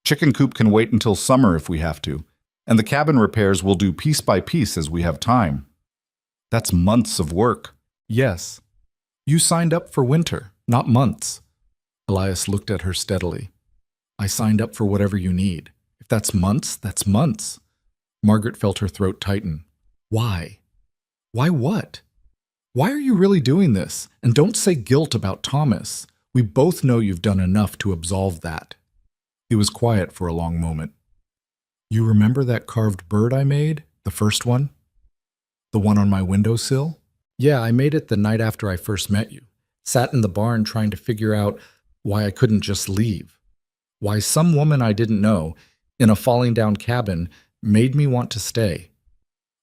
Chicken coop can wait until summer if we have to. And the cabin repairs we'll do piece by piece as we have time. That's months of work. Yes. You signed up for winter, not months. Elias looked at her steadily. I signed up for whatever you need. If that's months, that's months. Margaret felt her throat tighten. Why? Why what? Why are you really doing this? And don't say guilt about Thomas. We both know you've done enough to absolve that. He was quiet for a long moment. You remember that carved bird I made? The first one? The one on my windowsill? Yeah, I made it the night after I first met you. Sat in the barn trying to figure out why I couldn't just leave. Why some woman I didn't know, in a falling down cabin, made me want to stay.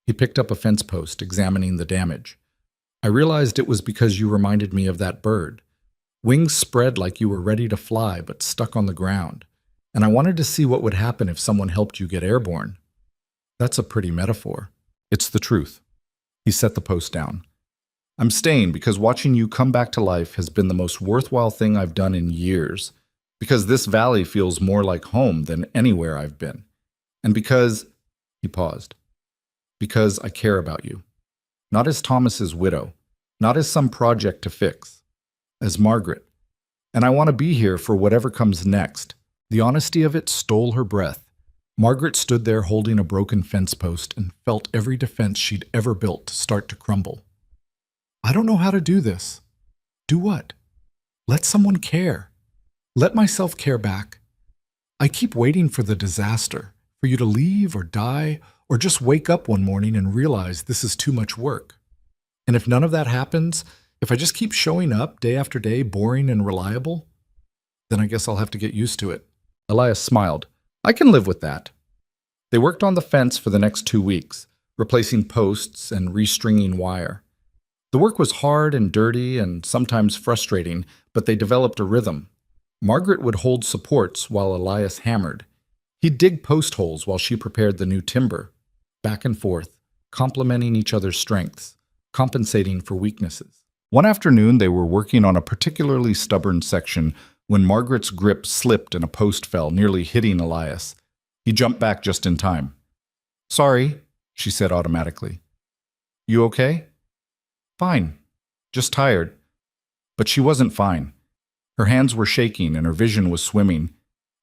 He picked up a fence post, examining the damage. I realized it was because you reminded me of that bird. Wings spread like you were ready to fly, but stuck on the ground. And I wanted to see what would happen if someone helped you get airborne. That's a pretty metaphor. It's the truth. He set the post down. I'm staying because watching you come back to life has been the most worthwhile thing I've done in years. Because this valley feels more like home than anywhere I've been. And because, he paused, because I care about you. Not as Thomas's widow, not as some project to fix, as Margaret. And I want to be here for whatever comes next. The honesty of it stole her breath. Margaret stood there holding a broken fence post and felt every defense she'd ever built start to crumble. I don't know how to do this. Do what? Let someone care. Let myself care back. I keep waiting for the disaster, for you to leave or die, or just wake up one morning and realize this is too much work. And if none of that happens, if I just keep showing up day after day, boring and reliable, then I guess I'll have to get used to it. Elias smiled. I can live with that. They worked on the fence for the next 2 weeks, replacing posts and restringing wire. The work was hard and dirty and sometimes frustrating, but they developed a rhythm. Margaret would hold supports while Elias hammered. He'd dig post holes while she prepared the new timber, back and forth, complementing each other's strengths, compensating for weaknesses. One afternoon, they were working on a particularly stubborn section when Margaret's grip slipped and a post fell, nearly hitting Elias. He jumped back just in time. Sorry, she said automatically. You okay? Fine. Just tired. But she wasn't fine. Her hands were shaking and her vision was swimming.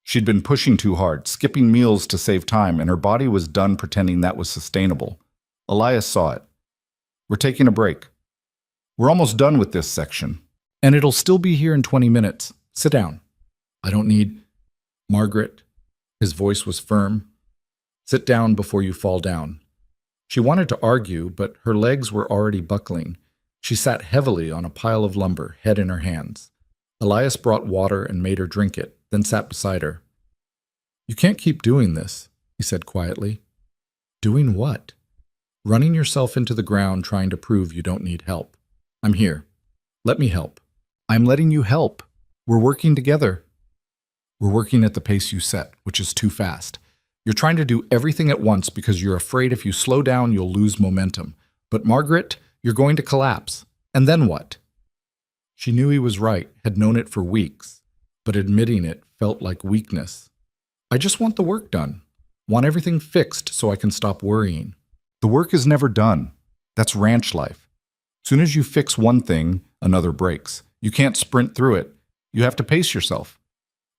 She'd been pushing too hard, skipping meals to save time, and her body was done pretending that was sustainable. Elias saw it. We're taking a break. We're almost done with this section. And it'll still be here in 20 minutes. Sit down. I don't need... Margaret. His voice was firm. Sit down before you fall down. She wanted to argue, but her legs were already buckling. She sat heavily on a pile of lumber, head in her hands. Elias brought water and made her drink it, then sat beside her. You can't keep doing this, he said quietly. Doing what? Running yourself into the ground trying to prove you don't need help. I'm here. Let me help. I'm letting you help. We're working together. We're working at the pace you set, which is too fast. You're trying to do everything at once because you're afraid if you slow down, you'll lose momentum. But Margaret, you're going to collapse. And then what? She knew he was right, had known it for weeks, but admitting it felt like weakness. I just want the work done. Want everything fixed so I can stop worrying. The work is never done. That's ranch life. Soon as you fix one thing, another breaks. You can't sprint through it. You have to pace yourself.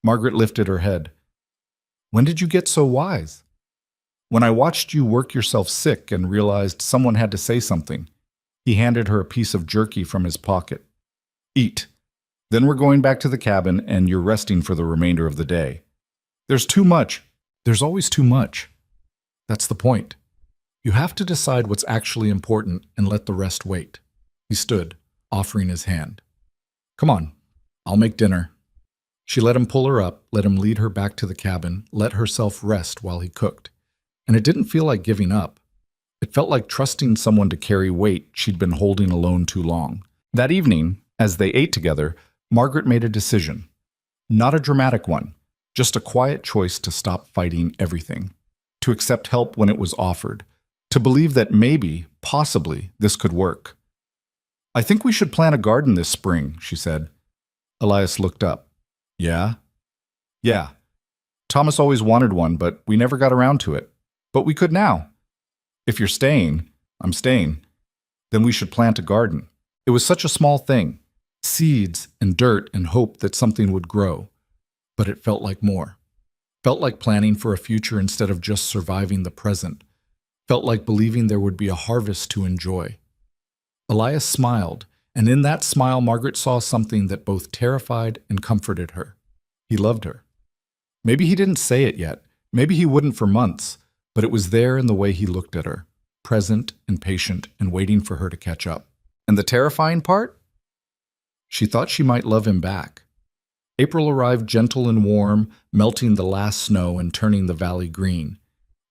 Margaret lifted her head. When did you get so wise? When I watched you work yourself sick and realized someone had to say something. He handed her a piece of jerky from his pocket. Eat. Then we're going back to the cabin and you're resting for the remainder of the day. There's too much. There's always too much. That's the point. You have to decide what's actually important and let the rest wait. He stood, offering his hand. Come on, I'll make dinner. She let him pull her up, let him lead her back to the cabin, let herself rest while he cooked. And it didn't feel like giving up. It felt like trusting someone to carry weight she'd been holding alone too long. That evening, as they ate together, Margaret made a decision. Not a dramatic one, just a quiet choice to stop fighting everything, to accept help when it was offered, to believe that maybe, possibly, this could work. I think we should plant a garden this spring, she said. Elias looked up. Yeah? Yeah. Thomas always wanted one, but we never got around to it. But we could now. If you're staying, I'm staying. Then we should plant a garden. It was such a small thing. Seeds and dirt and hope that something would grow. But it felt like more. Felt like planning for a future instead of just surviving the present. Felt like believing there would be a harvest to enjoy. Elias smiled, and in that smile Margaret saw something that both terrified and comforted her. He loved her. Maybe he didn't say it yet. Maybe he wouldn't for months, but it was there in the way he looked at her, present and patient and waiting for her to catch up. And the terrifying part? She thought she might love him back. April arrived gentle and warm, melting the last snow and turning the valley green.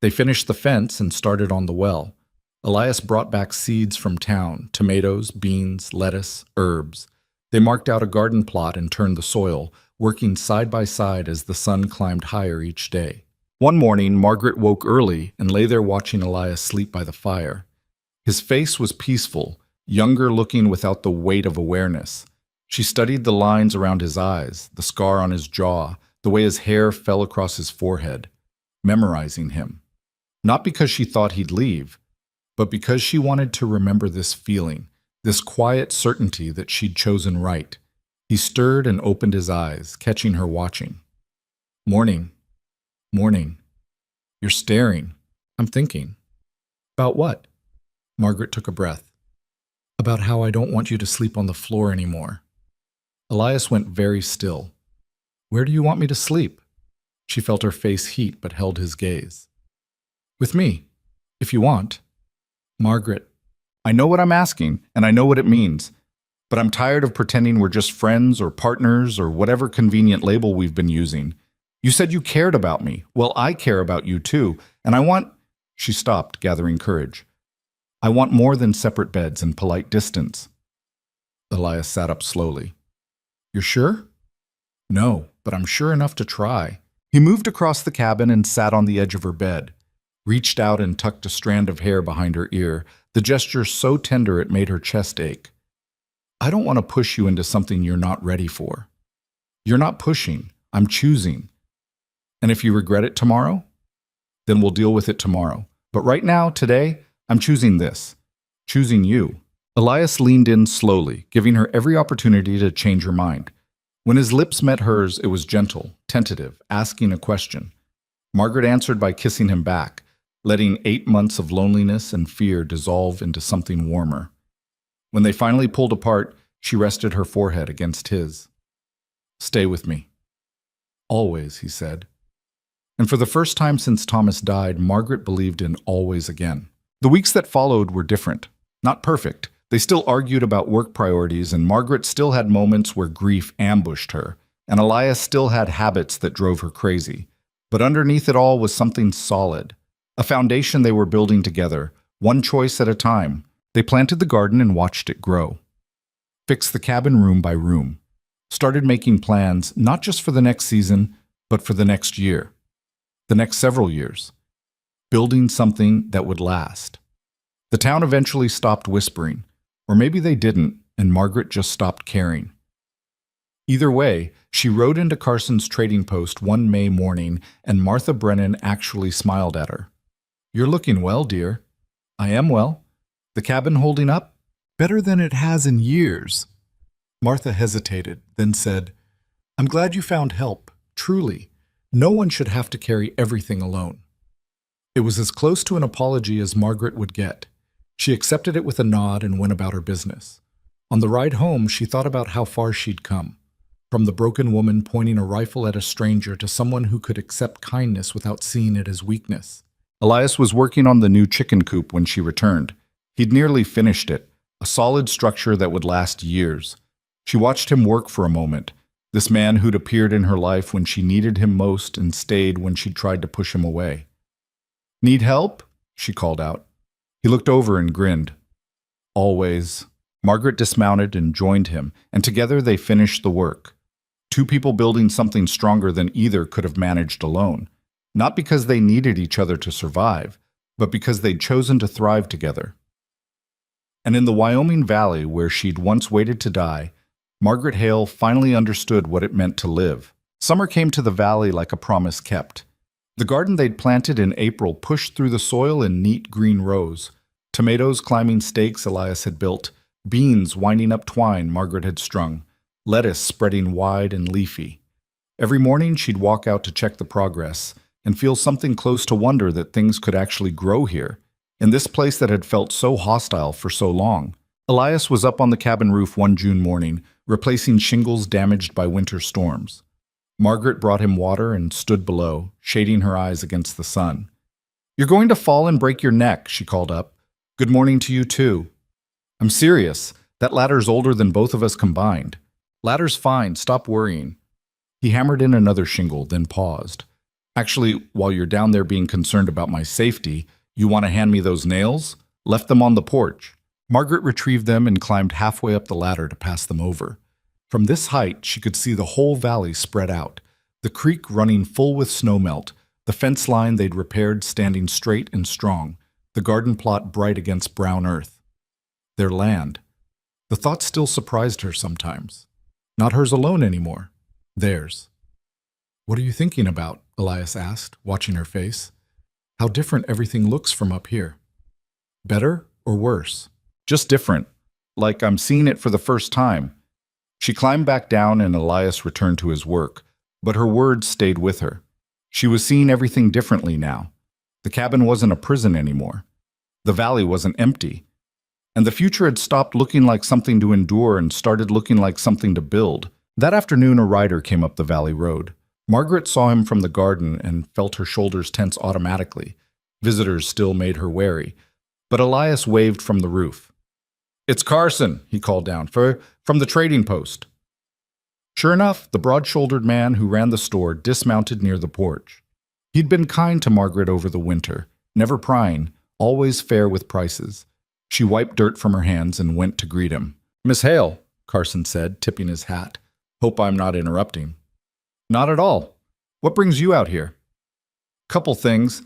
They finished the fence and started on the well. Elias brought back seeds from town, tomatoes, beans, lettuce, herbs. They marked out a garden plot and turned the soil, working side by side as the sun climbed higher each day. One morning, Margaret woke early and lay there watching Elias sleep by the fire. His face was peaceful, younger looking without the weight of awareness. She studied the lines around his eyes, the scar on his jaw, the way his hair fell across his forehead, memorizing him. Not because she thought he'd leave, but because she wanted to remember this feeling, this quiet certainty that she'd chosen right. He stirred and opened his eyes, catching her watching. Morning. Morning. You're staring. I'm thinking. About what? Margaret took a breath. About how I don't want you to sleep on the floor anymore. Elias went very still. Where do you want me to sleep? She felt her face heat but held his gaze. With me, if you want. Margaret, I know what I'm asking, and I know what it means, but I'm tired of pretending we're just friends or partners or whatever convenient label we've been using. You said you cared about me. Well, I care about you too, and I want... She stopped, gathering courage. I want more than separate beds and polite distance. Elias sat up slowly. You're sure? No, but I'm sure enough to try. He moved across the cabin and sat on the edge of her bed. Reached out and tucked a strand of hair behind her ear, the gesture so tender it made her chest ache. I don't want to push you into something you're not ready for. You're not pushing, I'm choosing. And if you regret it tomorrow, then we'll deal with it tomorrow. But right now, today, I'm choosing this. Choosing you. Elias leaned in slowly, giving her every opportunity to change her mind. When his lips met hers, it was gentle, tentative, asking a question. Margaret answered by kissing him back. letting 8 months of loneliness and fear dissolve into something warmer. When they finally pulled apart, she rested her forehead against his. "Stay with me." "Always," he said. And for the first time since Thomas died, Margaret believed in always again. The weeks that followed were different. Not perfect. They still argued about work priorities, and Margaret still had moments where grief ambushed her, and Elias still had habits that drove her crazy. But underneath it all was something solid. A foundation they were building together, one choice at a time. They planted the garden and watched it grow. Fixed the cabin room by room. Started making plans, not just for the next season, but for the next year. The next several years. Building something that would last. The town eventually stopped whispering. Or maybe they didn't, and Margaret just stopped caring. Either way, she rode into Carson's trading post one May morning, and Martha Brennan actually smiled at her. "You're looking well, dear." "I am well." "The cabin holding up?" "Better than it has in years." Martha hesitated, then said, "I'm glad you found help, truly. No one should have to carry everything alone." It was as close to an apology as Margaret would get. She accepted it with a nod and went about her business. On the ride home, she thought about how far she'd come. From the broken woman pointing a rifle at a stranger to someone who could accept kindness without seeing it as weakness. Elias was working on the new chicken coop when she returned. He'd nearly finished it, a solid structure that would last years. She watched him work for a moment, this man who'd appeared in her life when she needed him most and stayed when she'd tried to push him away. "Need help?" she called out. He looked over and grinned. "Always." Margaret dismounted and joined him, and together they finished the work. Two people building something stronger than either could have managed alone. Not because they needed each other to survive, but because they'd chosen to thrive together. And in the Wyoming Valley, where she'd once waited to die, Margaret Hale finally understood what it meant to live. Summer came to the valley like a promise kept. The garden they'd planted in April pushed through the soil in neat green rows. Tomatoes climbing stakes Elias had built, beans winding up twine Margaret had strung, lettuce spreading wide and leafy. Every morning she'd walk out to check the progress and feel something close to wonder that things could actually grow here, in this place that had felt so hostile for so long. Elias was up on the cabin roof one June morning, replacing shingles damaged by winter storms. Margaret brought him water and stood below, shading her eyes against the sun. "You're going to fall and break your neck," she called up. "Good morning to you, too." "I'm serious. That ladder's older than both of us combined." "Ladder's fine. Stop worrying." He hammered in another shingle, then paused. "Actually, while you're down there being concerned about my safety, you want to hand me those nails? Left them on the porch." Margaret retrieved them and climbed halfway up the ladder to pass them over. From this height, she could see the whole valley spread out, the creek running full with snowmelt, the fence line they'd repaired standing straight and strong, the garden plot bright against brown earth. Their land. The thought still surprised her sometimes. Not hers alone anymore. Theirs. "What are you thinking about?" Elias asked, watching her face. "How different everything looks from up here." "Better or worse?" "Just different. Like I'm seeing it for the first time." She climbed back down and Elias returned to his work, but her words stayed with her. She was seeing everything differently now. The cabin wasn't a prison anymore. The valley wasn't empty. And the future had stopped looking like something to endure and started looking like something to build. That afternoon, a rider came up the valley road. Margaret saw him from the garden and felt her shoulders tense automatically. Visitors still made her wary. But Elias waved from the roof. "It's Carson," he called down, from the trading post. Sure enough, the broad-shouldered man who ran the store dismounted near the porch. He'd been kind to Margaret over the winter, never prying, always fair with prices. She wiped dirt from her hands and went to greet him. "Miss Hale," Carson said, tipping his hat. "Hope I'm not interrupting." "Not at all. What brings you out here?" "Couple things.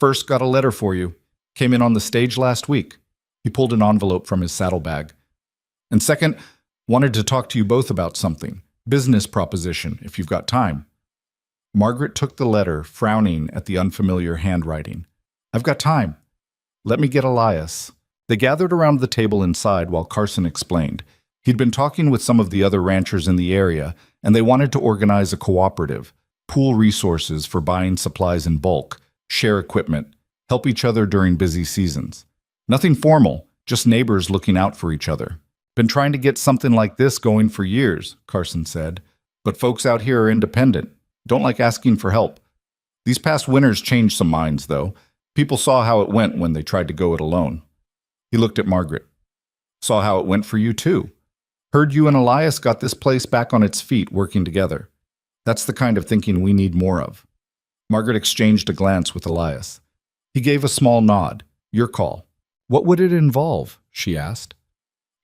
First, got a letter for you. Came in on the stage last week." He pulled an envelope from his saddlebag. "And second, wanted to talk to you both about something. Business proposition, if you've got time." Margaret took the letter, frowning at the unfamiliar handwriting. "I've got time. Let me get Elias." They gathered around the table inside while Carson explained. He'd been talking with some of the other ranchers in the area, and they wanted to organize a cooperative, pool resources for buying supplies in bulk, share equipment, help each other during busy seasons. Nothing formal, just neighbors looking out for each other. Been trying to get something like this going for years, Carson said, but folks out here are independent, don't like asking for help. These past winters changed some minds, though. People saw how it went when they tried to go it alone. He looked at Margaret. Saw how it went for you, too. Heard you and Elias got this place back on its feet working together. That's the kind of thinking we need more of. Margaret exchanged a glance with Elias. He gave a small nod. Your call. What would it involve? She asked.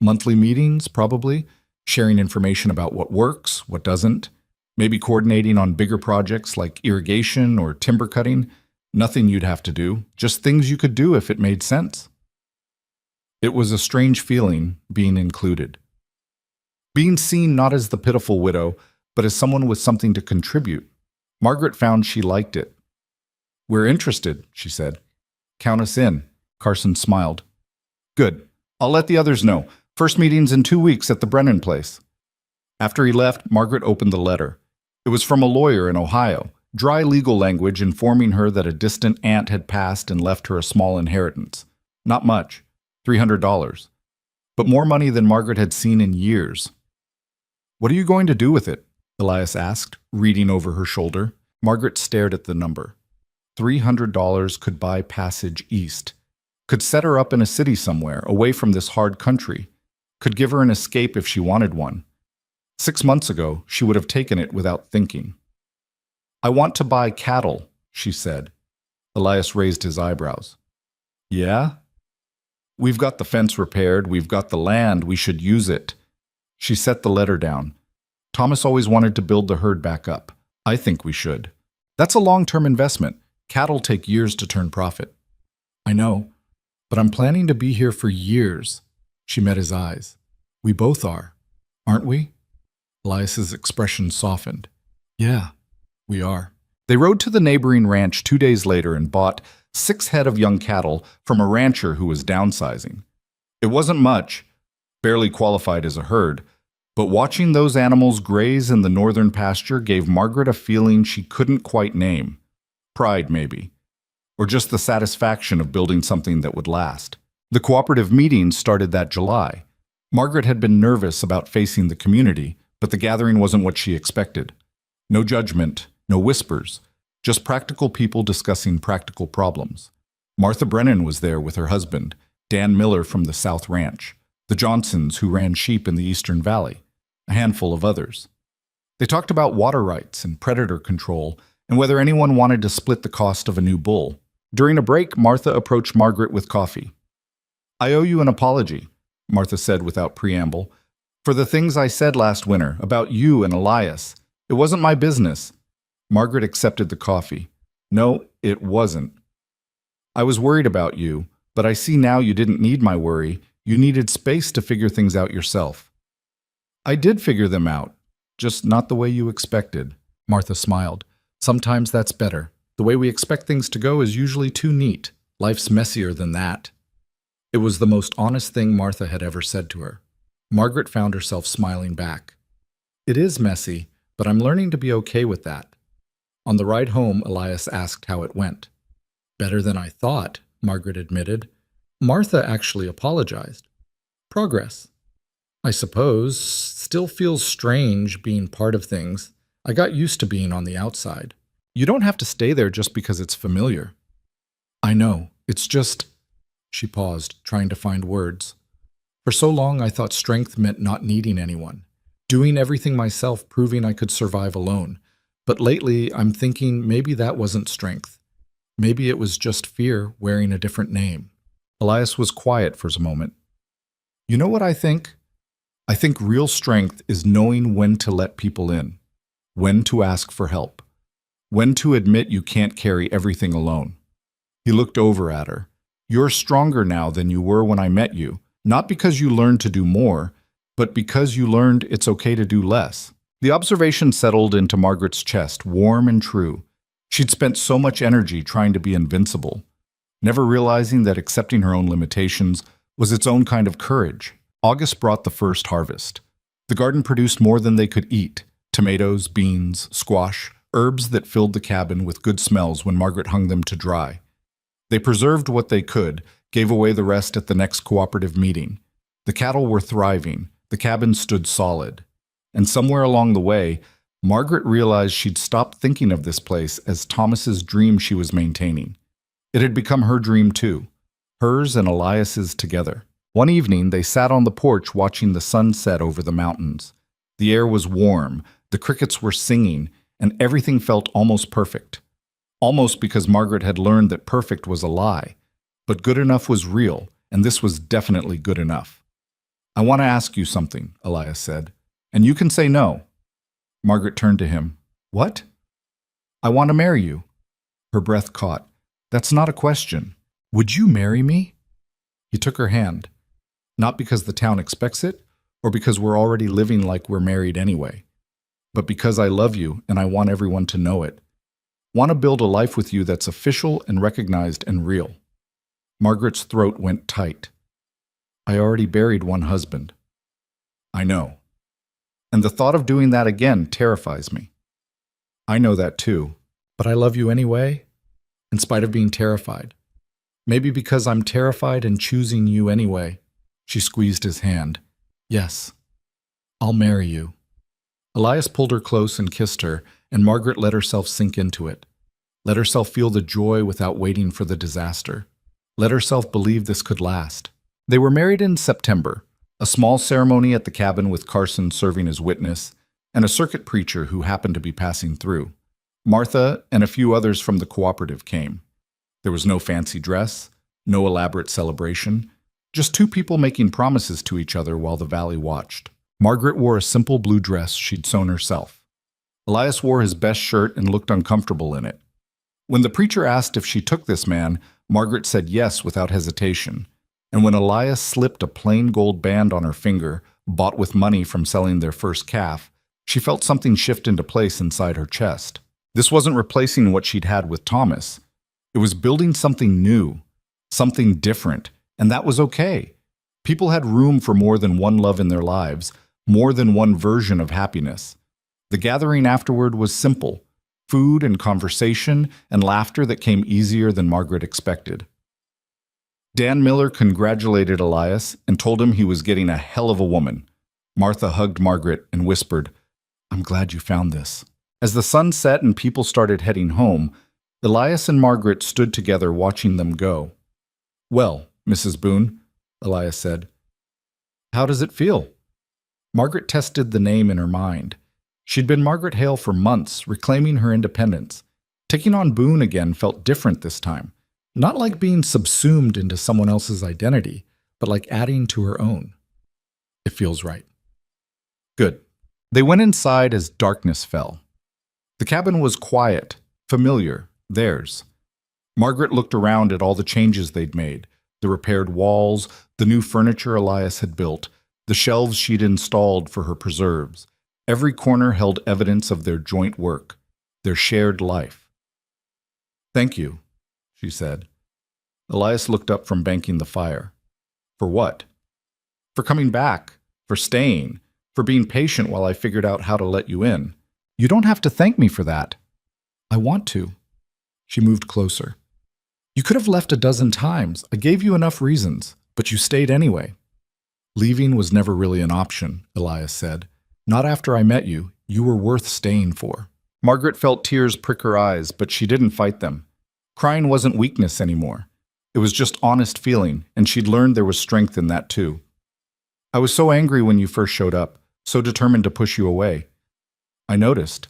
Monthly meetings, probably. Sharing information about what works, what doesn't. Maybe coordinating on bigger projects like irrigation or timber cutting. Nothing you'd have to do, just things you could do if it made sense. It was a strange feeling, being included. Being seen not as the pitiful widow, but as someone with something to contribute. Margaret found she liked it. We're interested, she said. Count us in. Carson smiled. Good. I'll let the others know. First meeting's in 2 weeks at the Brennan place. After he left, Margaret opened the letter. It was from a lawyer in Ohio, dry legal language informing her that a distant aunt had passed and left her a small inheritance. Not much, $300. But more money than Margaret had seen in years. What are you going to do with it? Elias asked, reading over her shoulder. Margaret stared at the number. $300 could buy passage east. Could set her up in a city somewhere, away from this hard country. Could give her an escape if she wanted one. 6 months ago, she would have taken it without thinking. I want to buy cattle, she said. Elias raised his eyebrows. Yeah? We've got the fence repaired, we've got the land, we should use it. She set the letter down. Thomas always wanted to build the herd back up. I think we should. That's a long-term investment. Cattle take years to turn profit. I know, but I'm planning to be here for years. She met his eyes. We both are, aren't we? Elias's expression softened. Yeah, we are. They rode to the neighboring ranch 2 days later and bought 6 head of young cattle from a rancher who was downsizing. It wasn't much, barely qualified as a herd, but watching those animals graze in the northern pasture gave Margaret a feeling she couldn't quite name. Pride, maybe. Or just the satisfaction of building something that would last. The cooperative meetings started that July. Margaret had been nervous about facing the community, but the gathering wasn't what she expected. No judgment, no whispers, just practical people discussing practical problems. Martha Brennan was there with her husband, Dan Miller from the South Ranch, the Johnsons who ran sheep in the Eastern Valley, a handful of others. They talked about water rights and predator control and whether anyone wanted to split the cost of a new bull. During a break, Martha approached Margaret with coffee. I owe you an apology, Martha said without preamble, for the things I said last winter about you and Elias. It wasn't my business. Margaret accepted the coffee. No, it wasn't. I was worried about you, but I see now you didn't need my worry. You needed space to figure things out yourself. I did figure them out, just not the way you expected. Martha smiled. Sometimes that's better. The way we expect things to go is usually too neat. Life's messier than that. It was the most honest thing Martha had ever said to her. Margaret found herself smiling back. It is messy, but I'm learning to be okay with that. On the ride home, Elias asked how it went. Better than I thought, Margaret admitted. Martha actually apologized. Progress. I suppose. Still feels strange being part of things. I got used to being on the outside. You don't have to stay there just because it's familiar. I know. It's just... She paused, trying to find words. For so long, I thought strength meant not needing anyone. Doing everything myself, proving I could survive alone. But lately, I'm thinking maybe that wasn't strength. Maybe it was just fear wearing a different name. Elias was quiet for a moment. You know what I think? I think real strength is knowing when to let people in, when to ask for help, when to admit you can't carry everything alone. He looked over at her. You're stronger now than you were when I met you, not because you learned to do more, but because you learned it's okay to do less. The observation settled into Margaret's chest, warm and true. She'd spent so much energy trying to be invincible, never realizing that accepting her own limitations was its own kind of courage. August brought the first harvest. The garden produced more than they could eat: tomatoes, beans, squash, herbs that filled the cabin with good smells when Margaret hung them to dry. They preserved what they could, gave away the rest at the next cooperative meeting. The cattle were thriving, the cabin stood solid. And somewhere along the way, Margaret realized she'd stopped thinking of this place as Thomas's dream she was maintaining. It had become her dream too, hers and Elias's together. One evening, they sat on the porch watching the sun set over the mountains. The air was warm, the crickets were singing, and everything felt almost perfect. Almost because Margaret had learned that perfect was a lie. But good enough was real, and this was definitely good enough. "I want to ask you something," Elias said, "and you can say no." Margaret turned to him. "What?" "I want to marry you." Her breath caught. "That's not a question. Would you marry me?" He took her hand. "Not because the town expects it, or because we're already living like we're married anyway, but because I love you and I want everyone to know it. Want to build a life with you that's official and recognized and real." Margaret's throat went tight. "I already buried one husband." "I know. And the thought of doing that again terrifies me." "I know that too, but I love you anyway, in spite of being terrified. Maybe because I'm terrified and choosing you anyway." She squeezed his hand. "Yes, I'll marry you." Elias pulled her close and kissed her, and Margaret let herself sink into it. Let herself feel the joy without waiting for the disaster. Let herself believe this could last. They were married in September, a small ceremony at the cabin with Carson serving as witness, and a circuit preacher who happened to be passing through. Martha and a few others from the cooperative came. There was no fancy dress, no elaborate celebration, just two people making promises to each other while the valley watched. Margaret wore a simple blue dress she'd sewn herself. Elias wore his best shirt and looked uncomfortable in it. When the preacher asked if she took this man, Margaret said yes without hesitation. And when Elias slipped a plain gold band on her finger, bought with money from selling their first calf, she felt something shift into place inside her chest. This wasn't replacing what she'd had with Thomas. It was building something new, something different, and that was okay. People had room for more than one love in their lives, more than one version of happiness. The gathering afterward was simple, food and conversation and laughter that came easier than Margaret expected. Dan Miller congratulated Elias and told him he was getting a hell of a woman. Martha hugged Margaret and whispered, "I'm glad you found this." As the sun set and people started heading home, Elias and Margaret stood together watching them go. "Well, Mrs. Boone," Elias said, "how does it feel?" Margaret tested the name in her mind. She'd been Margaret Hale for months, reclaiming her independence. Taking on Boone again felt different this time. Not like being subsumed into someone else's identity, but like adding to her own. "It feels right." Good. They went inside as darkness fell. The cabin was quiet, familiar, theirs. Margaret looked around at all the changes they'd made, the repaired walls, the new furniture Elias had built, the shelves she'd installed for her preserves. Every corner held evidence of their joint work, their shared life. "Thank you," she said. Elias looked up from banking the fire. "For what?" "For coming back, for staying, for being patient while I figured out how to let you in. You don't have to thank me for that." "I want to." She moved closer. "You could have left a dozen times. I gave you enough reasons, but you stayed anyway." "Leaving was never really an option," Elias said. "Not after I met you. You were worth staying for." Margaret felt tears prick her eyes, but she didn't fight them. Crying wasn't weakness anymore. It was just honest feeling, and she'd learned there was strength in that too. "I was so angry when you first showed up, so determined to push you away. I noticed.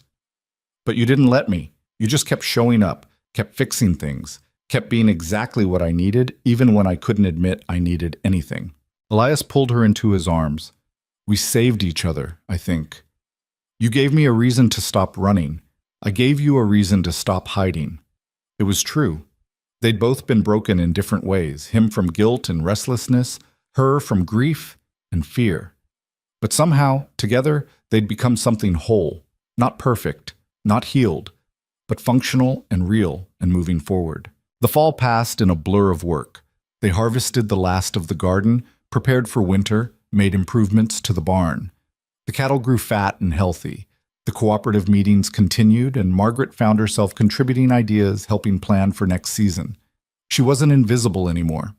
But you didn't let me. You just kept showing up, kept fixing things, kept being exactly what I needed, even when I couldn't admit I needed anything." Elias pulled her into his arms. "We saved each other, I think. You gave me a reason to stop running. I gave you a reason to stop hiding." It was true. They'd both been broken in different ways, him from guilt and restlessness, her from grief and fear. But somehow, together, they'd become something whole, not perfect, not healed, but functional and real and moving forward. The fall passed in a blur of work. They harvested the last of the garden, prepared for winter, made improvements to the barn. The cattle grew fat and healthy. The cooperative meetings continued, and Margaret found herself contributing ideas, helping plan for next season. She wasn't invisible anymore.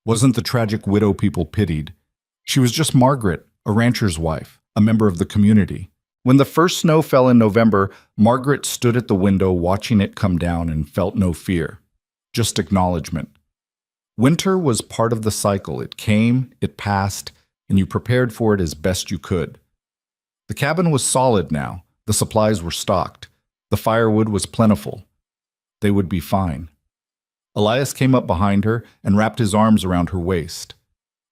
Wasn't the tragic widow people pitied. She was just Margaret, a rancher's wife, a member of the community. When the first snow fell in November, Margaret stood at the window watching it come down and felt no fear, just acknowledgement. Winter was part of the cycle. It came, it passed, and you prepared for it as best you could. The cabin was solid now. The supplies were stocked. The firewood was plentiful. They would be fine. Elias came up behind her and wrapped his arms around her waist.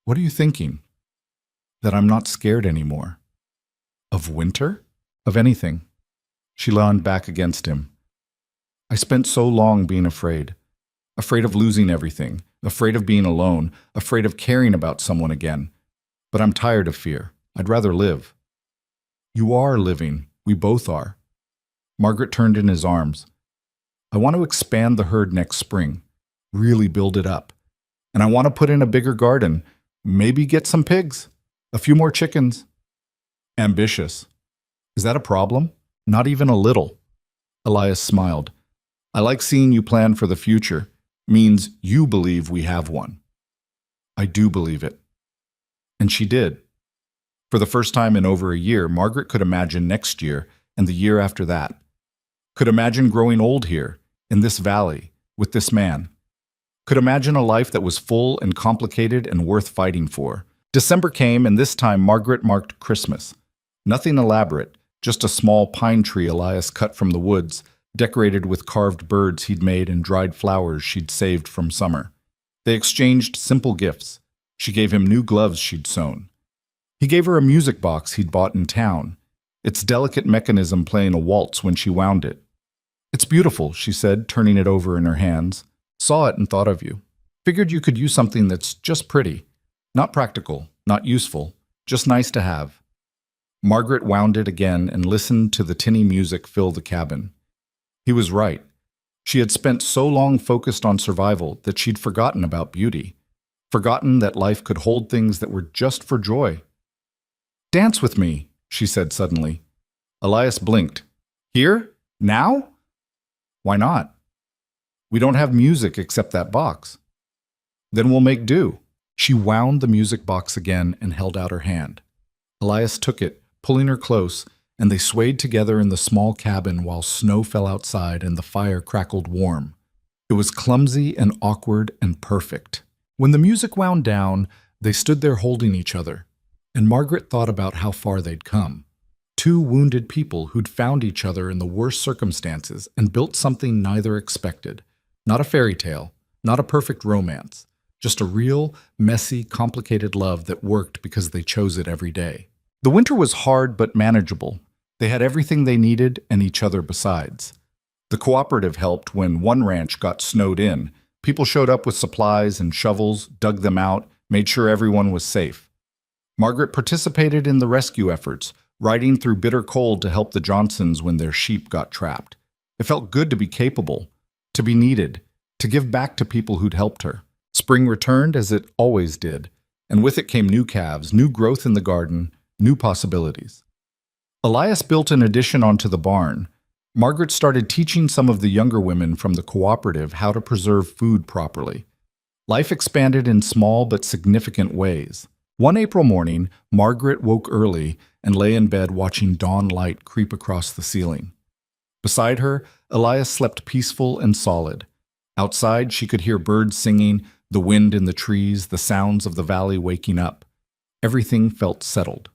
"What are you thinking?" "That I'm not scared anymore." "Of winter?" "Of anything." She leaned back against him. "I spent so long being afraid. Afraid of losing everything. Afraid of being alone. Afraid of caring about someone again. But I'm tired of fear. I'd rather live." "You are living. We both are." Margaret turned in his arms. "I want to expand the herd next spring. Really build it up. And I want to put in a bigger garden. Maybe get some pigs. A few more chickens." "Ambitious. Is that a problem?" "Not even a little." Elias smiled. "I like seeing you plan for the future. Means you believe we have one." "I do believe it." And she did. For the first time in over a year, Margaret could imagine next year and the year after that. Could imagine growing old here, in this valley, with this man. Could imagine a life that was full and complicated and worth fighting for. December came, and this time Margaret marked Christmas. Nothing elaborate, just a small pine tree Elias cut from the woods, decorated with carved birds he'd made and dried flowers she'd saved from summer. They exchanged simple gifts. She gave him new gloves she'd sewn. He gave her a music box he'd bought in town, its delicate mechanism playing a waltz when she wound it. "It's beautiful," she said, turning it over in her hands. "Saw it and thought of you. Figured you could use something that's just pretty. Not practical, not useful, just nice to have." Margaret wound it again and listened to the tinny music fill the cabin. He was right. She had spent so long focused on survival that she'd forgotten about beauty. Forgotten that life could hold things that were just for joy. "Dance with me," she said suddenly. Elias blinked. "Here? Now?" "Why not?" "We don't have music except that box." "Then we'll make do." She wound the music box again and held out her hand. Elias took it, pulling her close, and they swayed together in the small cabin while snow fell outside and the fire crackled warm. It was clumsy and awkward and perfect. When the music wound down, they stood there holding each other, and Margaret thought about how far they'd come. Two wounded people who'd found each other in the worst circumstances and built something neither expected. Not a fairy tale, not a perfect romance, just a real, messy, complicated love that worked because they chose it every day. The winter was hard but manageable. They had everything they needed and each other besides. The cooperative helped when one ranch got snowed in. People showed up with supplies and shovels, dug them out, made sure everyone was safe. Margaret participated in the rescue efforts, riding through bitter cold to help the Johnsons when their sheep got trapped. It felt good to be capable, to be needed, to give back to people who'd helped her. Spring returned as it always did, and with it came new calves, new growth in the garden, new possibilities. Elias built an addition onto the barn. Margaret started teaching some of the younger women from the cooperative how to preserve food properly. Life expanded in small but significant ways. One April morning, Margaret woke early and lay in bed watching dawn light creep across the ceiling. Beside her, Elias slept peaceful and solid. Outside, she could hear birds singing, the wind in the trees, the sounds of the valley waking up. Everything felt settled.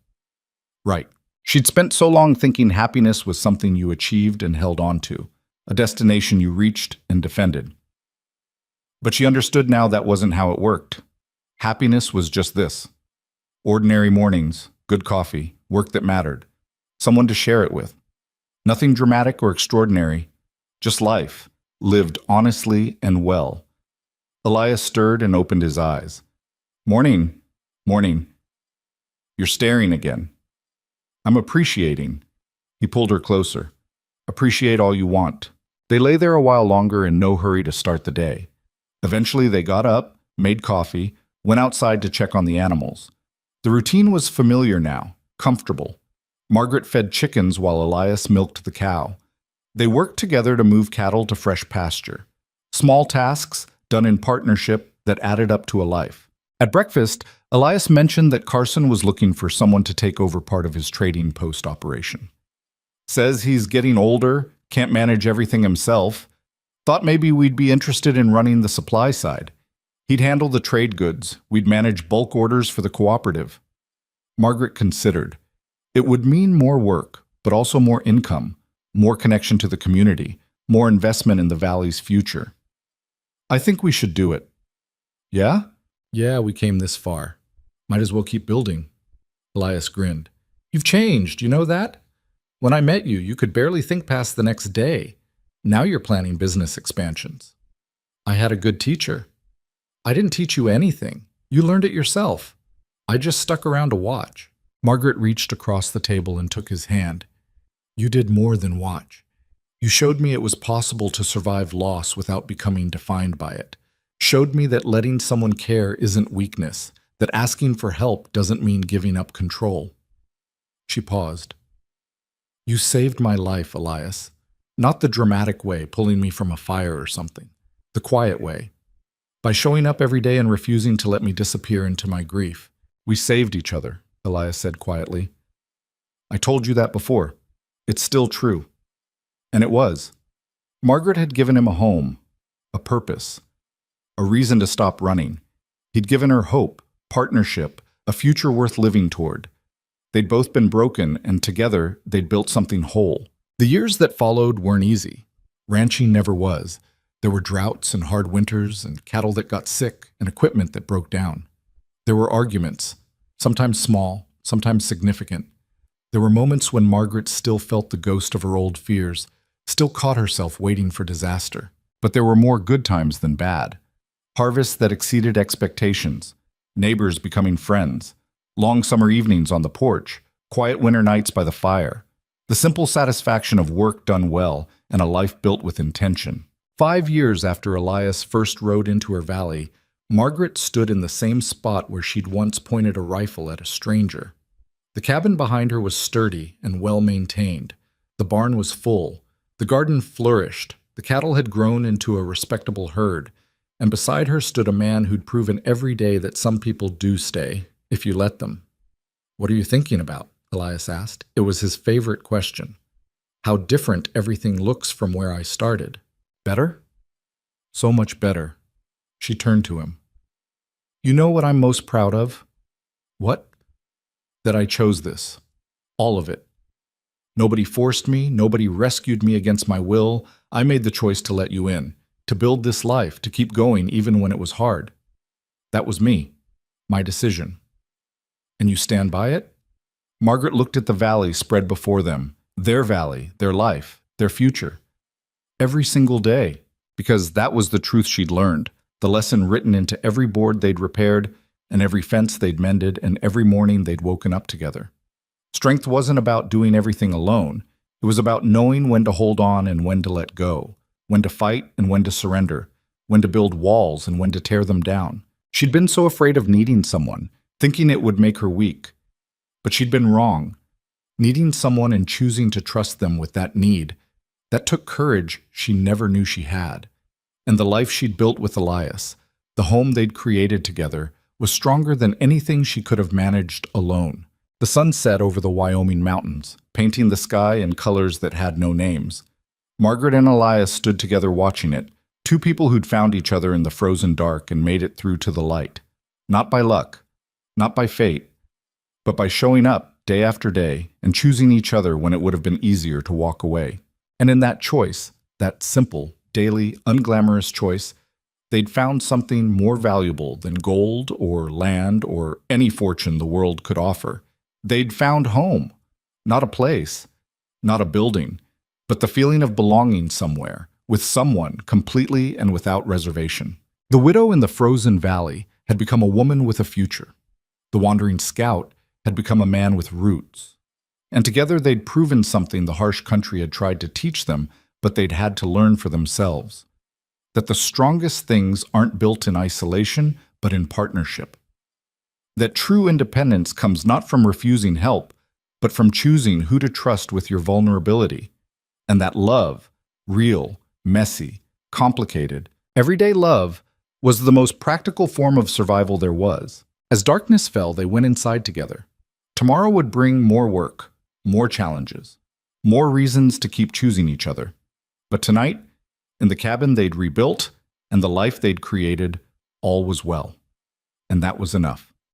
Right. She'd spent so long thinking happiness was something you achieved and held on to, a destination you reached and defended. But she understood now that wasn't how it worked. Happiness was just this. Ordinary mornings, good coffee, work that mattered, someone to share it with. Nothing dramatic or extraordinary, just life, lived honestly and well. Elias stirred and opened his eyes. "Morning, morning. You're staring again." "I'm appreciating." He pulled her closer. "Appreciate all you want." They lay there a while longer in no hurry to start the day. Eventually they got up, made coffee, went outside to check on the animals. The routine was familiar now, comfortable. Margaret fed chickens while Elias milked the cow. They worked together to move cattle to fresh pasture. Small tasks, done in partnership that added up to a life. At breakfast, Elias mentioned that Carson was looking for someone to take over part of his trading post operation. Says he's getting older, can't manage everything himself. Thought maybe we'd be interested in running the supply side. He'd handle the trade goods. We'd manage bulk orders for the cooperative. Margaret considered. It would mean more work, but also more income, more connection to the community, more investment in the valley's future. I think we should do it. Yeah? Yeah, we came this far. Might as well keep building. Elias grinned. You've changed, you know that? When I met you, you could barely think past the next day. Now you're planning business expansions. I had a good teacher. I didn't teach you anything. You learned it yourself. I just stuck around to watch. Margaret reached across the table and took his hand. You did more than watch. You showed me it was possible to survive loss without becoming defined by it. Showed me that letting someone care isn't weakness, that asking for help doesn't mean giving up control. She paused. You saved my life, Elias. Not the dramatic way, pulling me from a fire or something. The quiet way. By showing up every day and refusing to let me disappear into my grief. We saved each other, Elias said quietly. I told you that before. It's still true. And it was. Margaret had given him a home, a purpose, a reason to stop running. He'd given her hope, partnership, a future worth living toward. They'd both been broken, and together they'd built something whole. The years that followed weren't easy. Ranching never was. There were droughts and hard winters and cattle that got sick and equipment that broke down. There were arguments, sometimes small, sometimes significant. There were moments when Margaret still felt the ghost of her old fears, still caught herself waiting for disaster. But there were more good times than bad. Harvests that exceeded expectations, neighbors becoming friends, long summer evenings on the porch, quiet winter nights by the fire, the simple satisfaction of work done well and a life built with intention. 5 years after Elias first rode into her valley, Margaret stood in the same spot where she'd once pointed a rifle at a stranger. The cabin behind her was sturdy and well-maintained. The barn was full. The garden flourished. The cattle had grown into a respectable herd. And beside her stood a man who'd proven every day that some people do stay, if you let them. What are you thinking about? Elias asked. It was his favorite question. How different everything looks from where I started. Better? So much better. She turned to him. You know what I'm most proud of? What? That I chose this. All of it. Nobody forced me, nobody rescued me against my will. I made the choice to let you in, to build this life, to keep going even when it was hard. That was me, my decision. And you stand by it? Margaret looked at the valley spread before them, their valley, their life, their future. Every single day, because that was the truth she'd learned, the lesson written into every board they'd repaired, and every fence they'd mended, and every morning they'd woken up together. Strength wasn't about doing everything alone. It was about knowing when to hold on and when to let go, when to fight and when to surrender, when to build walls and when to tear them down. She'd been so afraid of needing someone, thinking it would make her weak. But she'd been wrong. Needing someone and choosing to trust them with that need, that took courage she never knew she had. And the life she'd built with Elias, the home they'd created together, was stronger than anything she could have managed alone. The sun set over the Wyoming mountains, painting the sky in colors that had no names. Margaret and Elias stood together watching it, two people who'd found each other in the frozen dark and made it through to the light. Not by luck, not by fate, but by showing up day after day and choosing each other when it would have been easier to walk away. And in that choice, that simple, daily, unglamorous choice, they'd found something more valuable than gold or land or any fortune the world could offer. They'd found home, not a place, not a building, but the feeling of belonging somewhere, with someone, completely and without reservation. The widow in the frozen valley had become a woman with a future. The wandering scout had become a man with roots. And together they'd proven something the harsh country had tried to teach them, but they'd had to learn for themselves. That the strongest things aren't built in isolation, but in partnership. That true independence comes not from refusing help, but from choosing who to trust with your vulnerability. And that love, real, messy, complicated, everyday love was the most practical form of survival there was. As darkness fell, they went inside together. Tomorrow would bring more work, more challenges, more reasons to keep choosing each other. But tonight, in the cabin they'd rebuilt and the life they'd created, all was well. And that was enough.